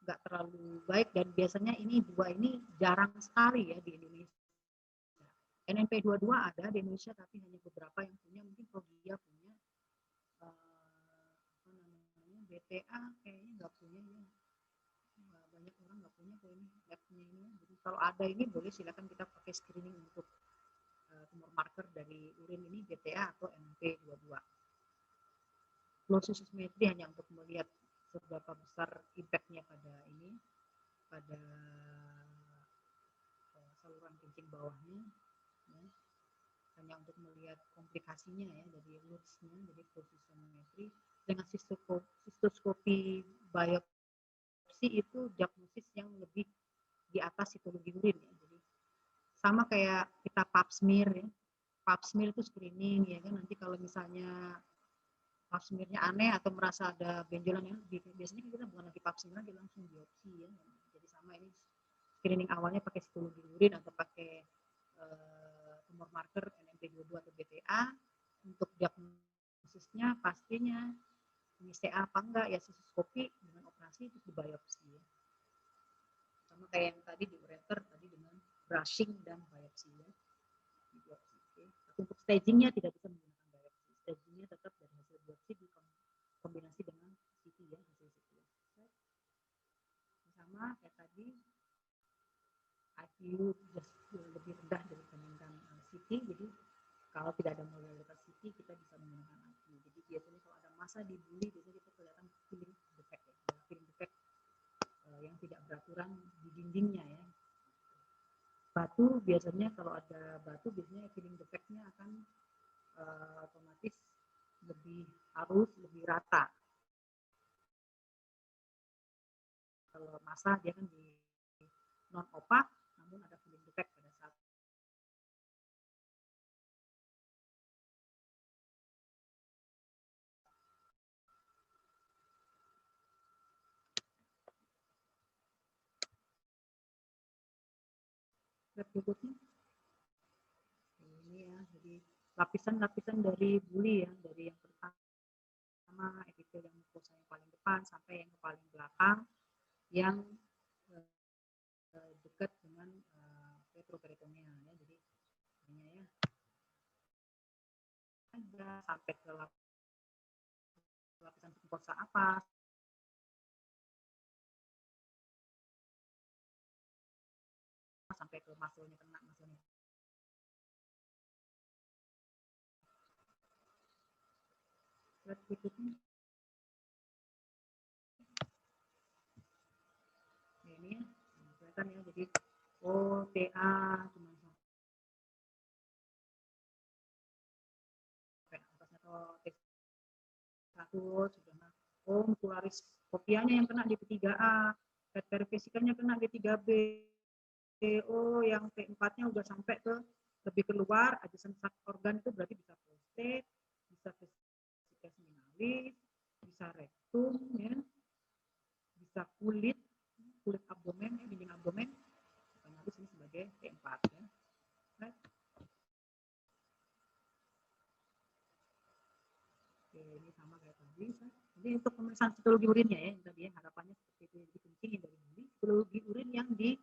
nggak terlalu baik dan biasanya ini jarang sekali ya di Indonesia. NNP22 ada di Indonesia tapi hanya beberapa yang punya, mungkin Progia punya, BTA kayaknya nggak punya ya, banyak orang nggak punya kok ini labnya ini. Jadi kalau ada ini boleh silakan kita pakai screening untuk tumor marker dari urin ini BTA atau NNP22. Flow cystometry hanya untuk melihat seberapa besar impact-nya pada ini, pada saluran kencing bawahnya, ya. Hanya untuk melihat komplikasinya ya dari loops-nya, jadi flow cystometry. Dengan sistoskopi biopsi itu diagnosis yang lebih di atas sitologi urin ya. Jadi sama kayak kita pap smear ya. Pap smear itu screening ya kan, nanti kalau misalnya pap smear-nya aneh atau merasa ada benjolan yang biasanya kita bukan lagi pap smear, dia langsung biopsi ya. Jadi sama ini screening awalnya pakai sitologi urin atau pakai tumor marker NNP22 atau BTA. Untuk diagnosisnya pastinya ini CA apa enggak ya, sistoskopi dengan operasi itu di biopsi ya. Sama kayak yang tadi di ureter tadi dengan brushing dan biopsi ya. Di biopsi, okay. Untuk stagingnya tidak bisa menggunakan biopsi, stagingnya tetap dari hasil biopsi dikombinasi dengan CT ya, hasil CT. Sama kayak tadi IQ lebih rendah dibandingkan CT, jadi kalau tidak ada modalitas CT kita bisa menggunakan IQ. Jadi biasanya kalau ada massa dibully biasanya kita kelihatan filling defect ya, filling defect yang tidak beraturan di dindingnya ya. Batu biasanya kalau ada batu biasanya filling defect-nya akan otomatis lebih halus, lebih rata. Kalau massa dia kan di non opak, namun ada filling defect pada saat berikutnya. Ini ya, jadi lapisan-lapisan dari buli ya, dari yang pertama epithel yang mukosa yang paling depan sampai yang paling belakang yang dekat dengan retroperitoneal ya. Jadi ini ya ada sampai ke lapisan mukosa apa sampai ke maselnya kena maselnya. Berikutnya ini ya, kelihatan ya, jadi OTA cuma sampai atasnya atau T1 sudah muscularis kopianya yang kena di T3A, verifikasinya kena di T3B, yang T4-nya udah sampai ke lebih keluar, adjacent organ itu berarti bisa prostate, bisa vesica seminalis, bisa rektum ya, bisa kulit abdomen ya, dinding abdomen, habis ini sebagai T4 ya. Right. Oke, ini sama kayak tadi. Jadi untuk pemeriksaan sitologi urinnya ya, yang tadi ya, harapannya seperti itu, jadi penting dari buli, sitologi urin yang di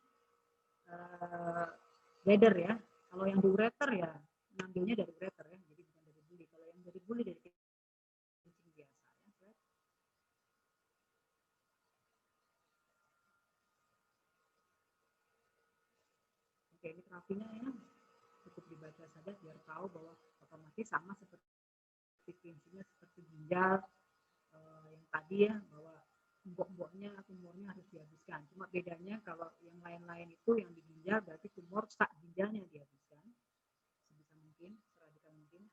bladder ya. Kalau yang di ureter ya ngambilnya dari ureter ya, jadi bukan dari buli. Kalau yang dari buli dari kencing biasa ya. Oke, ini artinya ya cukup dibaca saja biar tahu bahwa otomatis sama seperti fungsinya seperti ginjal yang tadi ya, bahwa embok-emboknya tumornya harus dihabiskan. Cuma bedanya kalau yang lain-lain itu yang di ginjal berarti tumor sak ginjalnya dihabiskan sebisa mungkin, seradikal mungkin.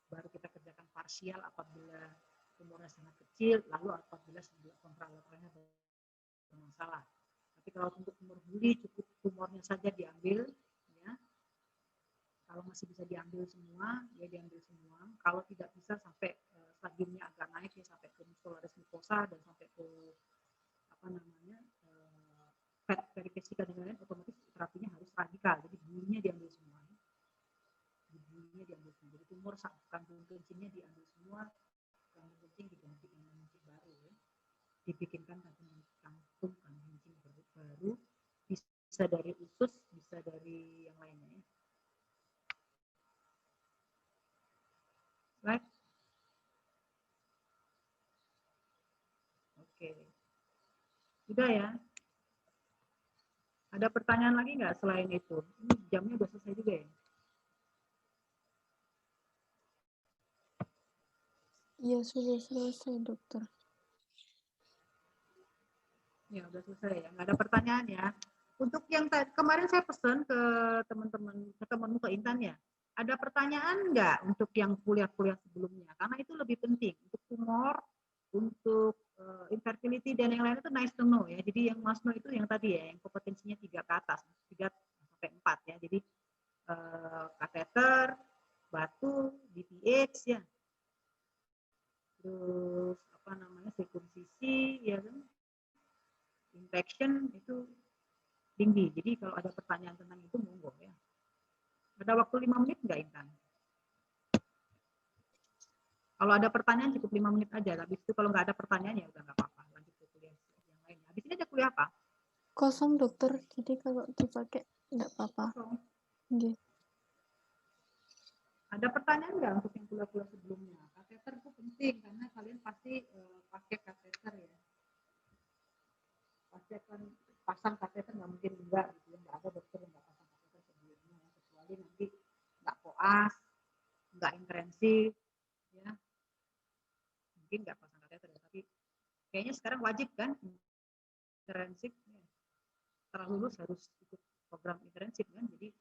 Baru kita kerjakan parsial apabila tumornya sangat kecil, lalu apabila sebelah kontralateralnya bermasalah. Tapi kalau untuk tumor buli cukup tumornya saja diambil, ya. Kalau masih bisa diambil semua, ya diambil semua. Kalau tidak bisa sampai stadiumnya agak naik ya sampai ke muscularis mucosa dan sampai ke apa namanya perikesika dan lain-lain, otomatis terapinya harus radikal. Jadi bulinya diambil semua. Bulinya diambil semua. Jadi tumor kandung kencingnya diambil semua, kandung kencing diganti dengan kencing baru ya. Dibikinkan kandung kencing baru, bisa dari usus, bisa dari yang lainnya ya. Slide. Oke. Sudah ya. Ada pertanyaan lagi nggak selain itu? Ini jamnya udah selesai juga ya? Iya, sudah selesai, dokter. Ya, udah selesai ya. Nggak ada pertanyaan ya. Untuk yang kemarin saya pesan ke teman-temanmu ke Intan ya. Ada pertanyaan nggak untuk yang kuliah-kuliah sebelumnya? Karena itu lebih penting. Untuk tumor, untuk infertility dan yang lain itu nice to know ya. Jadi yang must know itu yang tadi ya, yang kompetensinya 3 ke atas, 3 sampai 4 ya. Jadi kateter, batu, DPH ya. Terus apa namanya sirkumsisi ya kan. Infection itu tinggi. Jadi kalau ada pertanyaan tentang itu monggo ya. Ada waktu 5 menit nggak Intan? Kalau ada pertanyaan cukup 5 menit aja. Habis itu kalau nggak ada pertanyaan ya udah nggak apa-apa. Lanjut ke kuliah yang lainnya. Habis ini ada kuliah apa? Kosong, dokter. Jadi kalau dipakai nggak apa-apa. Okay. Ada pertanyaan nggak untuk yang kuliah-kuliah sebelumnya? Kateter itu penting karena kalian pasti pakai kateter ya. Pasti akan pasang kateter, nggak mungkin enggak gitu ya. Nggak ada dokter yang nggak pasang kateter sebelumnya. Kecuali nanti nggak koas, nggak intensif, ya. Mungkin nggak pasang kateter ya. Tapi kayaknya sekarang wajib kan intensif. Ya. Setelah lulus harus ikut program intensif kan. Jadi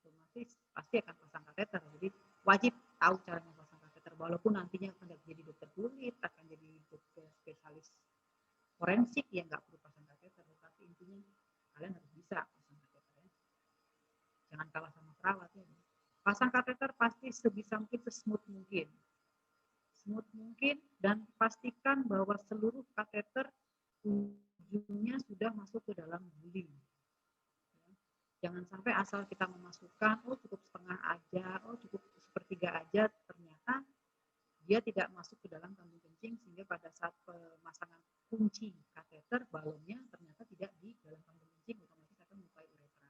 otomatis pasti akan pasang kateter. Jadi wajib tahu caranya pasang kateter. Walaupun nantinya akan jadi dokter kulit, akan jadi dokter spesialis forensik ya nggak perlu pasang kateter, tapi intinya kalian harus bisa pasang kateter ya. Jangan kalah sama perawat ya. Pasang kateter pasti sebisa mungkin sesmooth mungkin. Smooth mungkin dan pastikan bahwa seluruh kateter ujungnya sudah masuk ke dalam buli. Jangan sampai asal kita memasukkan, oh cukup setengah aja, oh cukup sepertiga aja, ternyata dia tidak masuk ke dalam kandung kencing sehingga pada saat pemasangan kunci kateter balonnya ternyata tidak di dalam kandung kencing, otomatis akan melukai uretra.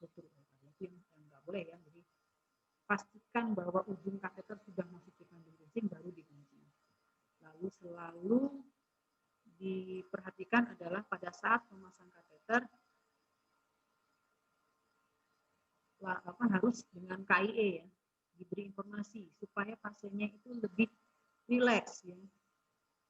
Betul uretra. Itu yang nggak boleh ya. Jadi pastikan bahwa ujung kateter sudah masuk di kandung kencing baru dikencing. Lalu selalu diperhatikan adalah pada saat memasang kateter harus dengan KIE ya, diberi informasi supaya pasiennya itu lebih rileks ya.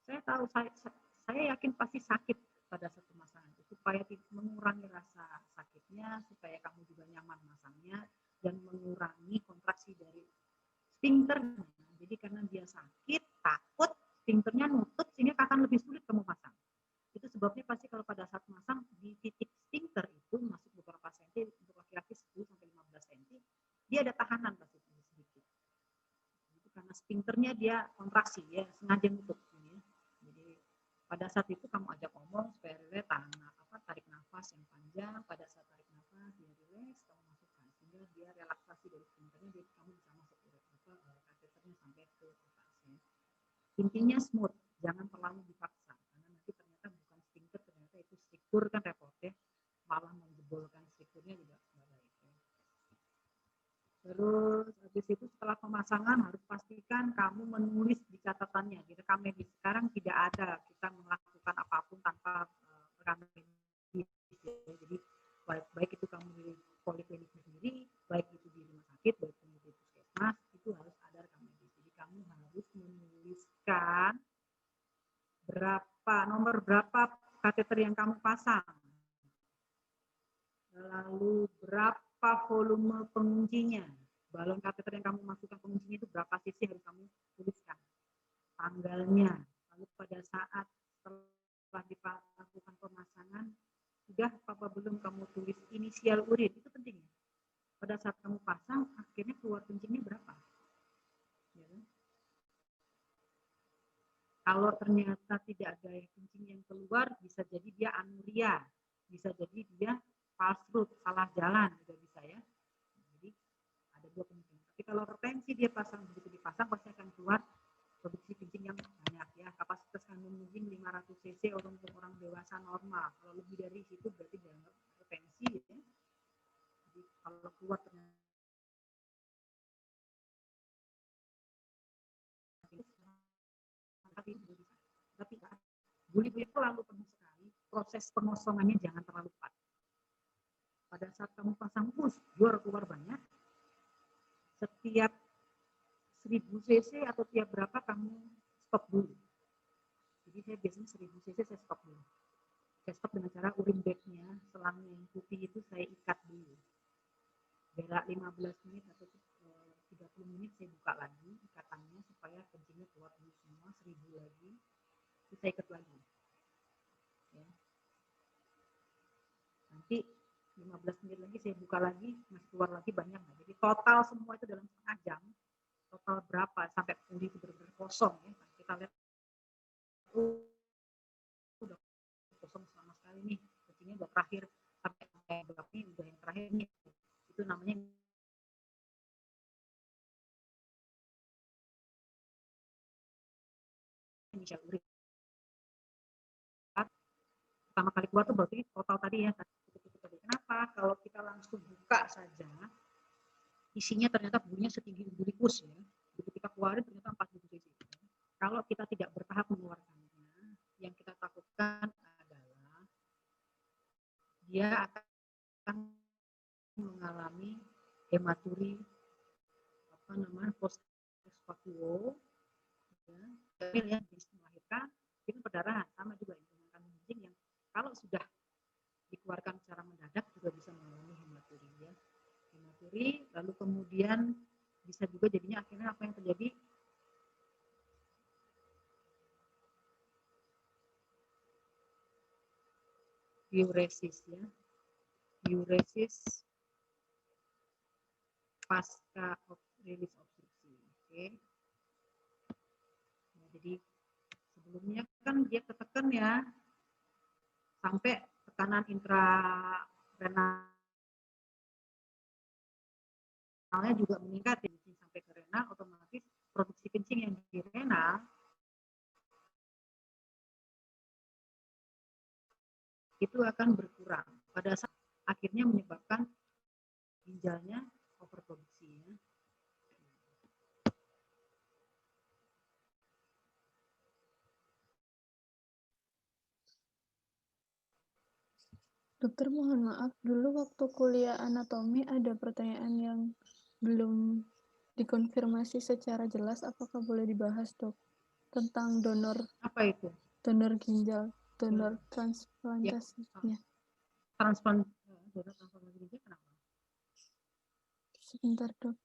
Saya tahu, saya yakin pasti sakit pada saat pemasangan itu, supaya mengurangi rasa sakitnya, supaya kamu juga nyaman masangnya dan mengurangi kontraksi dari sphincternya. Jadi karena dia sakit, takut sphincternya nutup sehingga akan lebih sulit kamu pasang. Itu sebabnya pasti kalau pada saat masang di titik sphincter itu masuk beberapa senti, untuk laki-laki 10 sampai 15 cm, dia ada tahanan pasti sedikit. Itu karena sphincternya dia kontraksi ya, sengaja nutup ini ya. Jadi pada saat itu kamu ajak ngomong supaya rileks, tarik nafas yang panjang, pada saat tarik nafas dia rileks, kamu masukkan sehingga dia relaksasi dari sphincternya, jadi kamu bisa masuk kateternya sampai ke atasnya. Intinya smooth, jangan terlalu dipaksa karena nanti ternyata bukan sphincter, ternyata itu struktur kan repot ya, malah menjebolkan strukturnya juga nggak baik ya. Terus habis itu setelah pemasangan harus pastikan kamu menulis di catatannya, di rekam medis. Sekarang tidak ada kita melakukan apapun tanpa rekam medis. Jadi baik itu kamu di poliklinik sendiri tuliskan nomor berapa kateter yang kamu pasang, lalu berapa volume penguncinya, balon kateter yang kamu masukkan penguncinya itu berapa cc harus kamu tuliskan, tanggalnya, lalu pada saat setelah dilakukan pemasangan sudah apa belum kamu tulis inisial urin, itu penting ya. Pada saat kamu pasang akhirnya keluar kencingnya berapa. Ya. Kalau ternyata tidak ada kencing yang keluar, bisa jadi dia anuria, bisa jadi dia false root, salah jalan juga bisa ya. Jadi ada dua kemungkinan. Tapi kalau retensi dia pasang, begitu dipasang pasti akan keluar produksi kencing yang banyak ya. Kapasitas kandung kencing 500 cc untuk orang dewasa normal. Kalau lebih dari situ berarti dianggap retensi ya. Jadi kalau keluar ternyata tapi buli-buli terlalu penuh sekali, proses pengosongannya jangan terlalu cepat. Pada saat kamu pasang push, keluar banyak, setiap 1000 cc atau tiap berapa kamu stop dulu. Jadi saya biasanya 1000 cc saya stop dulu. Saya stop dengan cara urin bagnya, selangnya yang putih itu saya ikat dulu. Bela 15 menit atau 30 menit saya buka lagi ikatannya supaya kencingnya keluar dulu semua, 1000 lagi. Saya ikat lagi ya. Nanti 15 menit lagi saya buka lagi, masih keluar lagi banyak. Jadi total semua itu dalam setengah jam, total berapa sampai puli itu benar-benar kosong ya. Kita lihat udah kosong sama sekali nih, kencingnya udah terakhir sampai berapa nih, udah yang terakhir nih, itu namanya inisial urin. Pertama kali keluar tuh berarti total tadi ya. Kenapa? Kalau kita langsung buka saja, isinya ternyata bulunya setinggi umbilikus ya. Begitu kita keluarin ternyata 4000 cc. Kalau kita tidak bertahap mengeluarkannya, yang kita takutkan adalah dia akan mengalami hematuri post expatio ya, bis melahirkan itu perdarahan, sama juga dengan kandung kencing yang kalau sudah dikeluarkan secara mendadak juga bisa mengalami hematuri ya. Hematuri, lalu kemudian bisa juga jadinya akhirnya apa yang terjadi? Diuresis ya. Diuresis pasca rilis obstruksi. Oke. Nah, jadi sebelumnya kan dia ketekan ya sampai tekanan intrarenalnya juga meningkat ya, sampai ke renal, otomatis produksi kencing yang di renal itu akan berkurang pada saat akhirnya menyebabkan ginjalnya overproduksi ya. Dokter, mohon maaf, dulu waktu kuliah anatomi ada pertanyaan yang belum dikonfirmasi secara jelas, apakah boleh dibahas, Dok? Tentang donor Apa itu? Donor ginjal, donor transplantasinya. Donor transplantasi ginjal kenapa? Sebentar, Dok.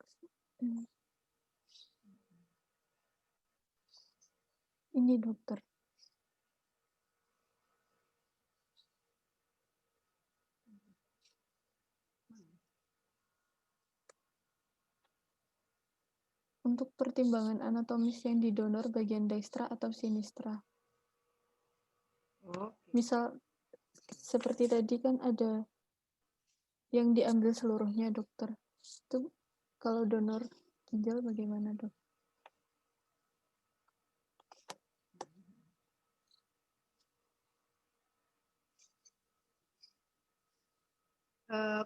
Ini, Dokter. Untuk pertimbangan anatomis yang didonor bagian dekstra atau sinistra. Misal seperti tadi kan ada yang diambil seluruhnya, Dokter. Itu kalau donor ginjal bagaimana, Dok?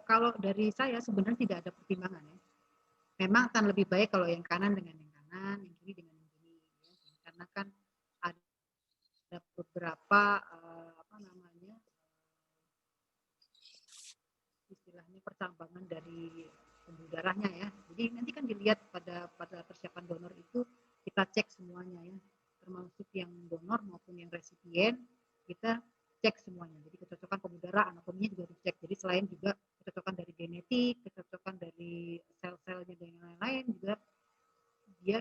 Kalau dari saya sebenarnya tidak ada pertimbangan ya. Memang akan lebih baik kalau yang kanan dengan yang kanan, yang kiri dengan yang kiri. Ya. Karena kan ada beberapa istilahnya percambangan dari pembuluh darahnya ya. Jadi nanti kan dilihat pada persiapan donor itu kita cek semuanya ya, termasuk selain juga kecocokan dari genetik, kecocokan dari sel-selnya dan lain-lain, juga dia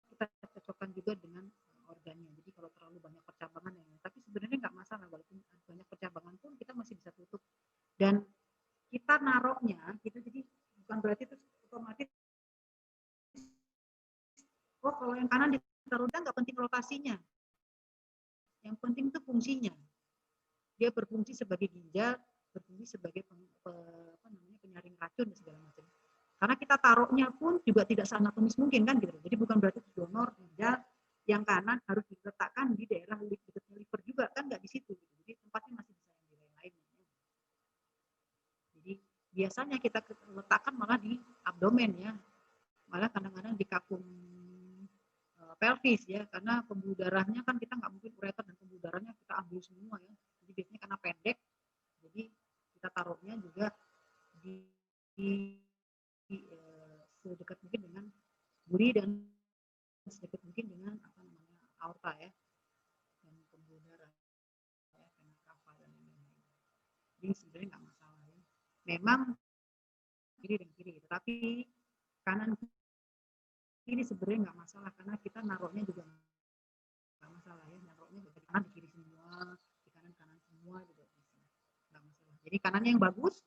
kita cocokkan juga dengan organnya. Jadi kalau terlalu banyak percabangan tapi sebenarnya nggak masalah, walaupun banyak percabangan pun kita masih bisa tutup. Dan kita naruhnya gitu, jadi bukan berarti itu otomatis kalau yang kanan ditaruh, nggak penting lokasinya, yang penting itu fungsinya. Dia berfungsi sebagai ginjal, berfungsi sebagai penyaring racun dan segala macam. Karena kita taruhnya pun juga tidak seanatomis mungkin kan gitu. Jadi bukan berarti donor ginjal yang kanan harus diletakkan di daerah dekatnya liver juga kan, nggak di situ gitu. Jadi tempatnya masih bisa yang di lain-lainnya. Jadi biasanya kita letakkan malah di abdomen ya, malah kadang-kadang di kakung pelvis ya, karena pembuluh darahnya kan kita nggak mungkin ureter dan pembuluh darahnya kita ambil semua ya. Jadi biasanya karena pendek, jadi kita taruhnya juga di sedekat mungkin dengan buri dan sedekat mungkin dengan aorta ya, dan pembuluh darah ya, vena cava dan lain-lain. Jadi sebenarnya nggak masalah ya. Memang kiri dan kiri, tetapi kanan kiri sebenarnya nggak masalah, karena kita naruhnya juga nggak masalah ya, naruhnya dari kanan di kiri semua, di kanan semua juga bisa, nggak masalah. Jadi kanannya yang bagus,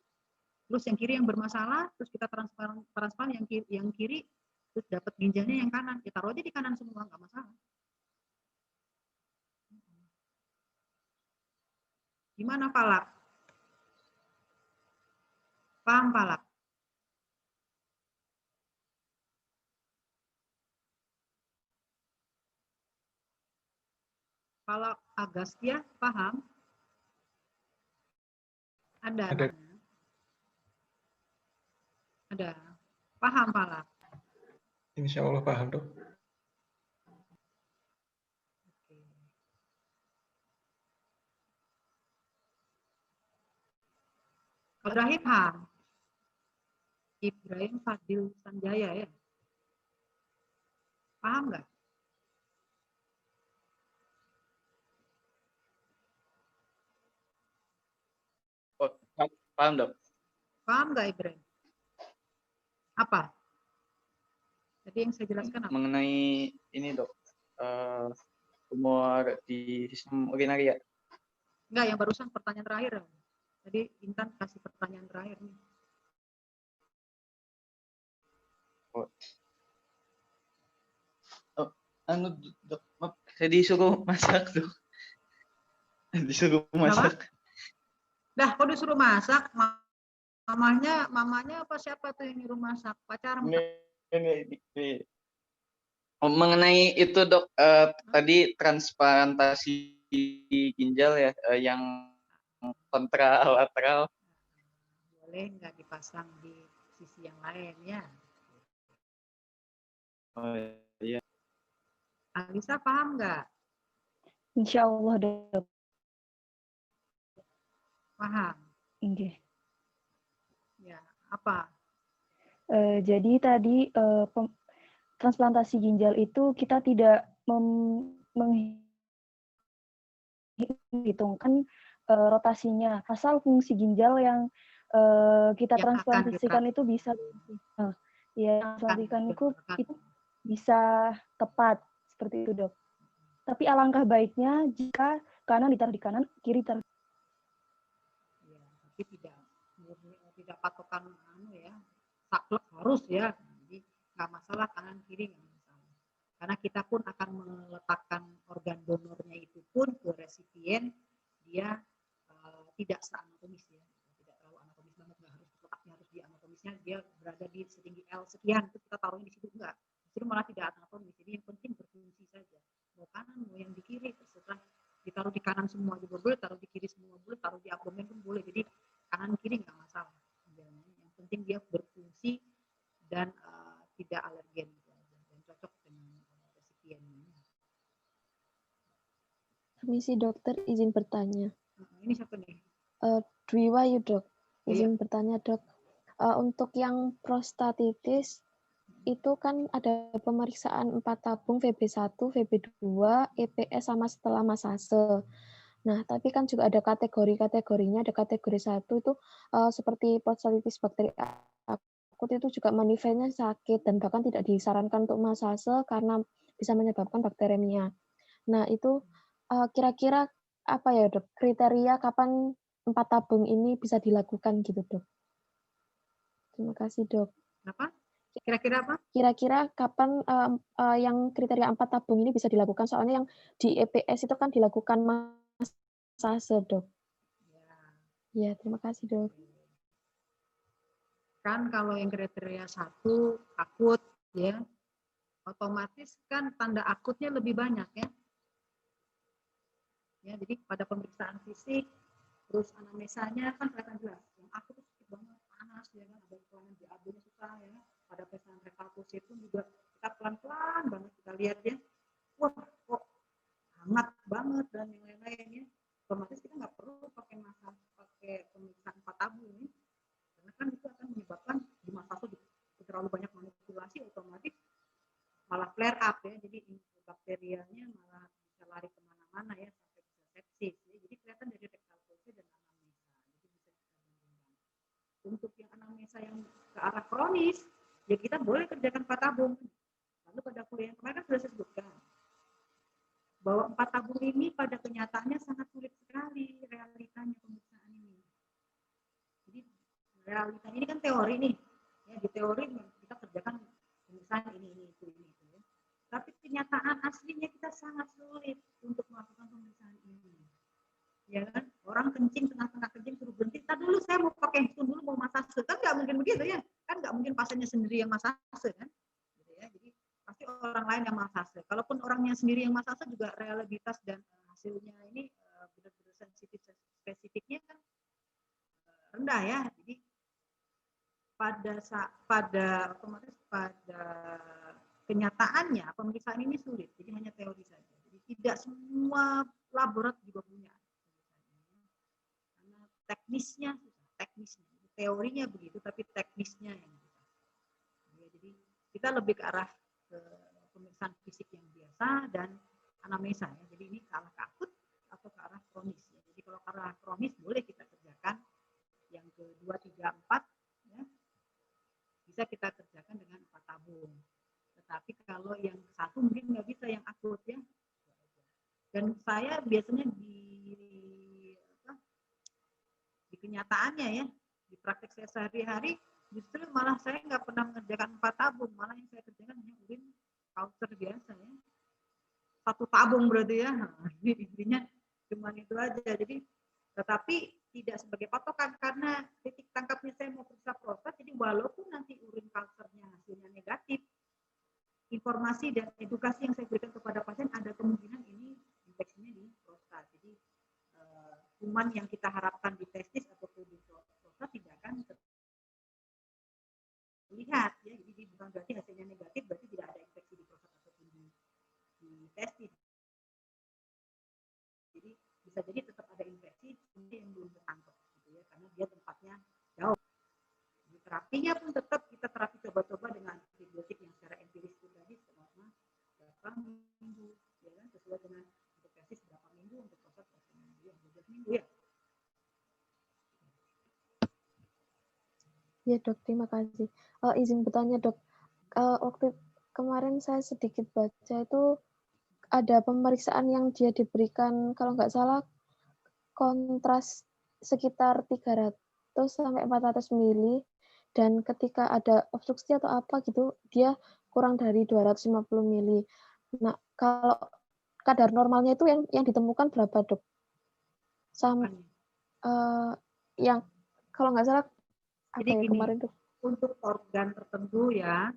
terus yang kiri yang bermasalah, terus kita transparan yang kiri terus dapat ginjalnya yang kanan, kita taruh aja di kanan semua, nggak masalah. Gimana Palak? Paham Palak? Palak Agastya paham? Ada. Ada. Paham Palak? Insya Allah paham dok. Ibrahim paham? Ibrahim Fadil Sanjaya ya? Paham nggak? Oh, paham dok. Paham nggak Ibrahim? Apa? Tadi yang saya jelaskan apa? Mengenai ini dok, tumor di sistem urinaria. Enggak, yang barusan pertanyaan terakhir. Tadi Intan kasih pertanyaan terakhir nih. Dok, saya disuruh masak dok. Disuruh masak. Dah, kok disuruh masak? Mamanya apa siapa tuh yang nyuruh masak? Pacarmu? Ini. Mengenai itu dok, tadi transplantasi ginjal ya, yang kontralateral. Boleh nggak dipasang di sisi yang lain ya? Oh iya. Alisa paham nggak? Insya Allah dok. Paham. Okay. Ya, apa? Jadi tadi transplantasi ginjal itu kita tidak menghitungkan rotasinya, asal fungsi ginjal yang kita transplantasikan itu bisa transplantasikan itu bisa tepat seperti itu dok. Tapi alangkah baiknya jika kanan ditaruh di kanan, kiri taruh. Ya, tapi tidak patokan ya, saklek harus ya. Jadi nggak masalah kanan kiri nggak masalah. Karena kita pun akan meletakkan organ donornya itu pun ke resipien, dia tidak seanatomis ya, tidak terlalu anatomis banget, nggak harus letaknya harus di anatomisnya, dia berada di setinggi L sekian, itu kita taruhnya di situ enggak. Jadi malah tidak anatomis. Jadi yang penting berfungsi saja. Mau kanan mau yang di kiri terserah. Ditaruh di kanan semua juga boleh, taruh di kiri semua boleh, taruh di abdomen pun boleh. Jadi kanan kiri nggak masalah. Yang penting dia berfungsi dan tidak alergen dan cocok dengan resipiennya. Permisi dokter, izin bertanya. Ini siapa nih? Dwi Wahyu dok, izin bertanya dok. Untuk yang prostatitis itu kan ada pemeriksaan 4 tabung VB1, VB2, EPS sama setelah masase. Nah, tapi kan juga ada kategori-kategorinya. Ada kategori 1 itu seperti Poutsalitis bakteri akut itu juga manifestnya sakit dan bahkan tidak disarankan untuk masase karena bisa menyebabkan bakteremia. Nah, itu kira-kira apa ya, Dok, kriteria kapan 4 tabung ini bisa dilakukan gitu, Dok? Terima kasih, Dok. Apa? Kira-kira apa? Kira-kira kapan yang kriteria 4 tabung ini bisa dilakukan? Soalnya yang di EPS itu kan dilakukan masase, Dok. Ya. Ya, terima kasih, Dok. Kan kalau yang kriteria 1 akut ya, otomatis kan tanda akutnya lebih banyak ya. Ya, jadi pada pemeriksaan fisik terus anamnesanya kan kelihatan jelas. Yang akut itu sakit banget, panas ya kan, ada kelainan BAB-nya susah ya. Pada pemeriksaan rekalkulasi pun juga kita pelan-pelan banget kita lihat ya. Wah, kok hangat banget dan yang lain-lain ya. Otomatis kita nggak perlu pakai pemeriksaan 4 tabung ya. Karena kan itu akan menyebabkan di masa itu terlalu banyak manipulasi, otomatis malah flare up ya. Jadi bakterianya malah bisa lari kemana-mana ya sampai bisa sepsis. Ya. Jadi kelihatan dari rekalkulasi dan anamnesa. Jadi bisa kita bandingkan. Untuk yang anamnesa yang ke arah kronis, ya kita boleh kerjakan 4 tabung. Lalu pada kuliah yang kemarin kan sudah saya sebutkan bahwa 4 tabung ini pada kenyataannya sangat sulit sekali realitanya pemeriksaan ini. Jadi realita ini kan teori nih, ya di teori kita kerjakan pemeriksaan ini itu ya. Tapi kenyataan aslinya kita sangat sulit untuk melakukan pemeriksaan ini, ya kan? Orang kencing tengah-tengah kencing suruh berhenti, tak dulu saya mau pakai handphone dulu mau masase, kan nggak mungkin begitu ya, kan nggak mungkin pasiennya sendiri yang masase kan, gitu ya. Jadi pasti orang lain yang masase. Kalaupun orangnya sendiri yang masase juga realitas dan hasilnya ini benar-benar sensitif spesifiknya kan rendah ya. Jadi pada kenyataannya pemeriksaan ini sulit, jadi hanya teori saja. Jadi tidak semua laboratorium juga punya, karena teknisnya, teorinya begitu, tapi teknisnya yang susah. Jadi kita lebih ke arah ke pemeriksaan fisik yang biasa dan anamnesa ya. Jadi ini ke arah akut atau ke arah kronis. Ya. Jadi kalau ke arah kronis boleh kita kerjakan yang ke-2, 3, 4 ya. Bisa kita kerjakan dengan 4 tabung. Tetapi kalau yang 1 mungkin nggak bisa, yang akut ya. Dan saya biasanya di kenyataannya ya, di praktek saya sehari-hari, justru malah saya nggak pernah mengerjakan 4 tabung, malah yang saya kerjakan hanya urin culture biasa ya. 1 tabung berarti ya. Intinya cuma itu aja. Jadi tetapi tidak sebagai patokan karena titik tangkapnya saya mau periksa prostat, jadi walaupun nanti urin culture-nya hasilnya negatif, informasi dan edukasi yang saya berikan kepada pasien ada kemungkinan ini infeksinya di prostat. Jadi kuman yang kita harapkan di testis ataupun di prostat tidak akan terlihat ya. Jadi bukan berarti hasilnya negatif berarti tidak ada infeksi di prostat ataupun di testis. Jadi bisa jadi tetap ada infeksi yang belum tertangkap gitu ya, karena dia tempatnya jauh. Jadi, terapinya pun tetap kita terapi coba-coba dengan antibiotik yang secara empiris itu tadi selama berapa minggu, ya kan, sesuai dengan untuk testis berapa minggu, untuk prostat berapa minggu, ya 12 minggu ya. Ya, Dok, terima kasih. Izin bertanya, Dok. Waktu kemarin saya sedikit baca itu ada pemeriksaan yang dia diberikan, kalau nggak salah, kontras sekitar 300 sampai 400 mili, dan ketika ada obstruksi atau apa gitu, dia kurang dari 250 mili. Nah, kalau kadar normalnya itu yang ditemukan berapa, Dok? Yang kalau nggak salah apa jadi ya gini, kemarin tuh? Untuk organ tertentu ya,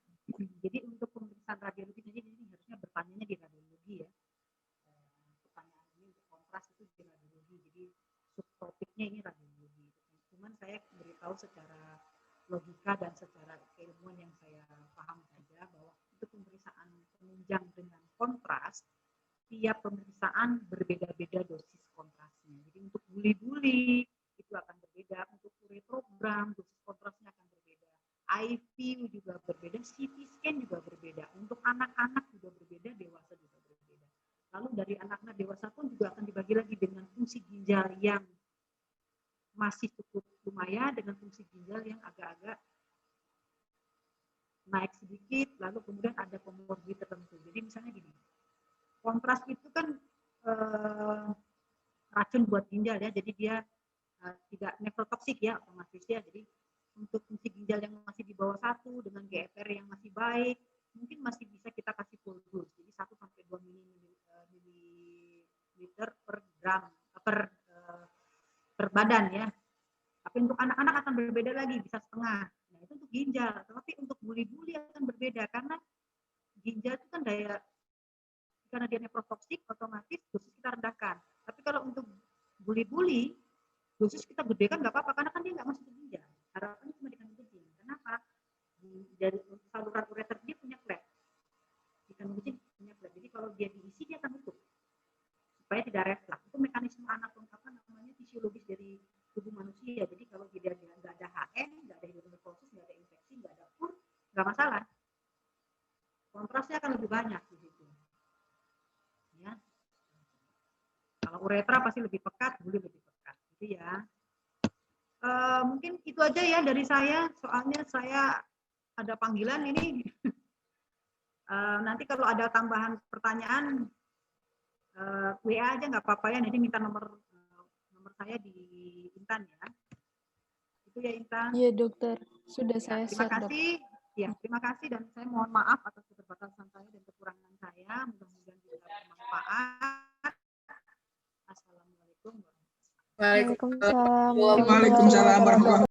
jadi untuk pemeriksaan radiologi, jadi ini harusnya bertanya di radiologi ya. Pertanyaan ini untuk kontras itu di radiologi, jadi subtopiknya ini radiologi. Cuman saya beritahu secara logika dan secara keilmuan yang saya paham saja bahwa untuk pemeriksaan penunjang dengan kontras, tiap pemeriksaan berbeda-beda dosis kontrasnya. Jadi untuk buli-buli itu akan berbeda, untuk uretrogram dosis kontrasnya akan berbeda, IV juga berbeda, CT scan juga berbeda, untuk anak-anak juga berbeda, dewasa juga berbeda. Lalu dari anak-anak dewasa pun juga akan dibagi lagi dengan fungsi fungsi ginjal yang masih cukup lumayan dengan fungsi ginjal yang agak-agak naik sedikit, lalu kemudian ada komorbid tertentu. Jadi misalnya gini, kontras itu kan racun buat ginjal ya, jadi dia tidak nefrotoksik ya otomatis ya. Jadi untuk fungsi ginjal yang masih di bawah 1 dengan GFR yang masih baik, mungkin masih bisa kita kasih full dose. Jadi 1 sampai 2 mililiter per gram per badan ya. Tapi untuk anak-anak akan berbeda lagi, bisa setengah. Nah, itu untuk ginjal. Tapi untuk buli-buli akan berbeda karena ginjal itu kan karena dia nefrotoksik, otomatis dosis kita rendahkan. Tapi kalau untuk buli-buli, dosis kita gedekan nggak apa-apa karena kan dia nggak masuk ke ginjal. Harapannya cuma dikandung kencing. Kenapa? Dari saluran ureter dia punya klep. Dikandung kencing punya klep. Jadi kalau dia diisi dia akan nutup supaya tidak refleks. Itu mekanisme namanya fisiologis dari tubuh manusia. Jadi kalau dia nggak ada HN, nggak ada hidronephrosis, nggak ada infeksi, nggak ada pur, nggak masalah. Kontrasnya akan lebih banyak di situ. Ya. Kalau uretra pasti lebih pekat, buli lebih pekat. Gitu ya. Mungkin itu aja ya dari saya, soalnya saya ada panggilan ini. Nanti kalau ada tambahan pertanyaan, WA aja nggak apa-apa ya, nanti minta nomor saya di Intan ya. Itu ya Intan. Iya dokter, sudah Ya, saya terima share dok. kasih. Ya, terima kasih dan saya mohon maaf atas keterbatasan saya dan kekurangan saya. Mudah-mudahan bisa bermanfaat. Assalamualaikum warahmatullahi wabarakatuh. Waalaikumsalam. Waalaikumsalam warahmatullahi wabarakatuh.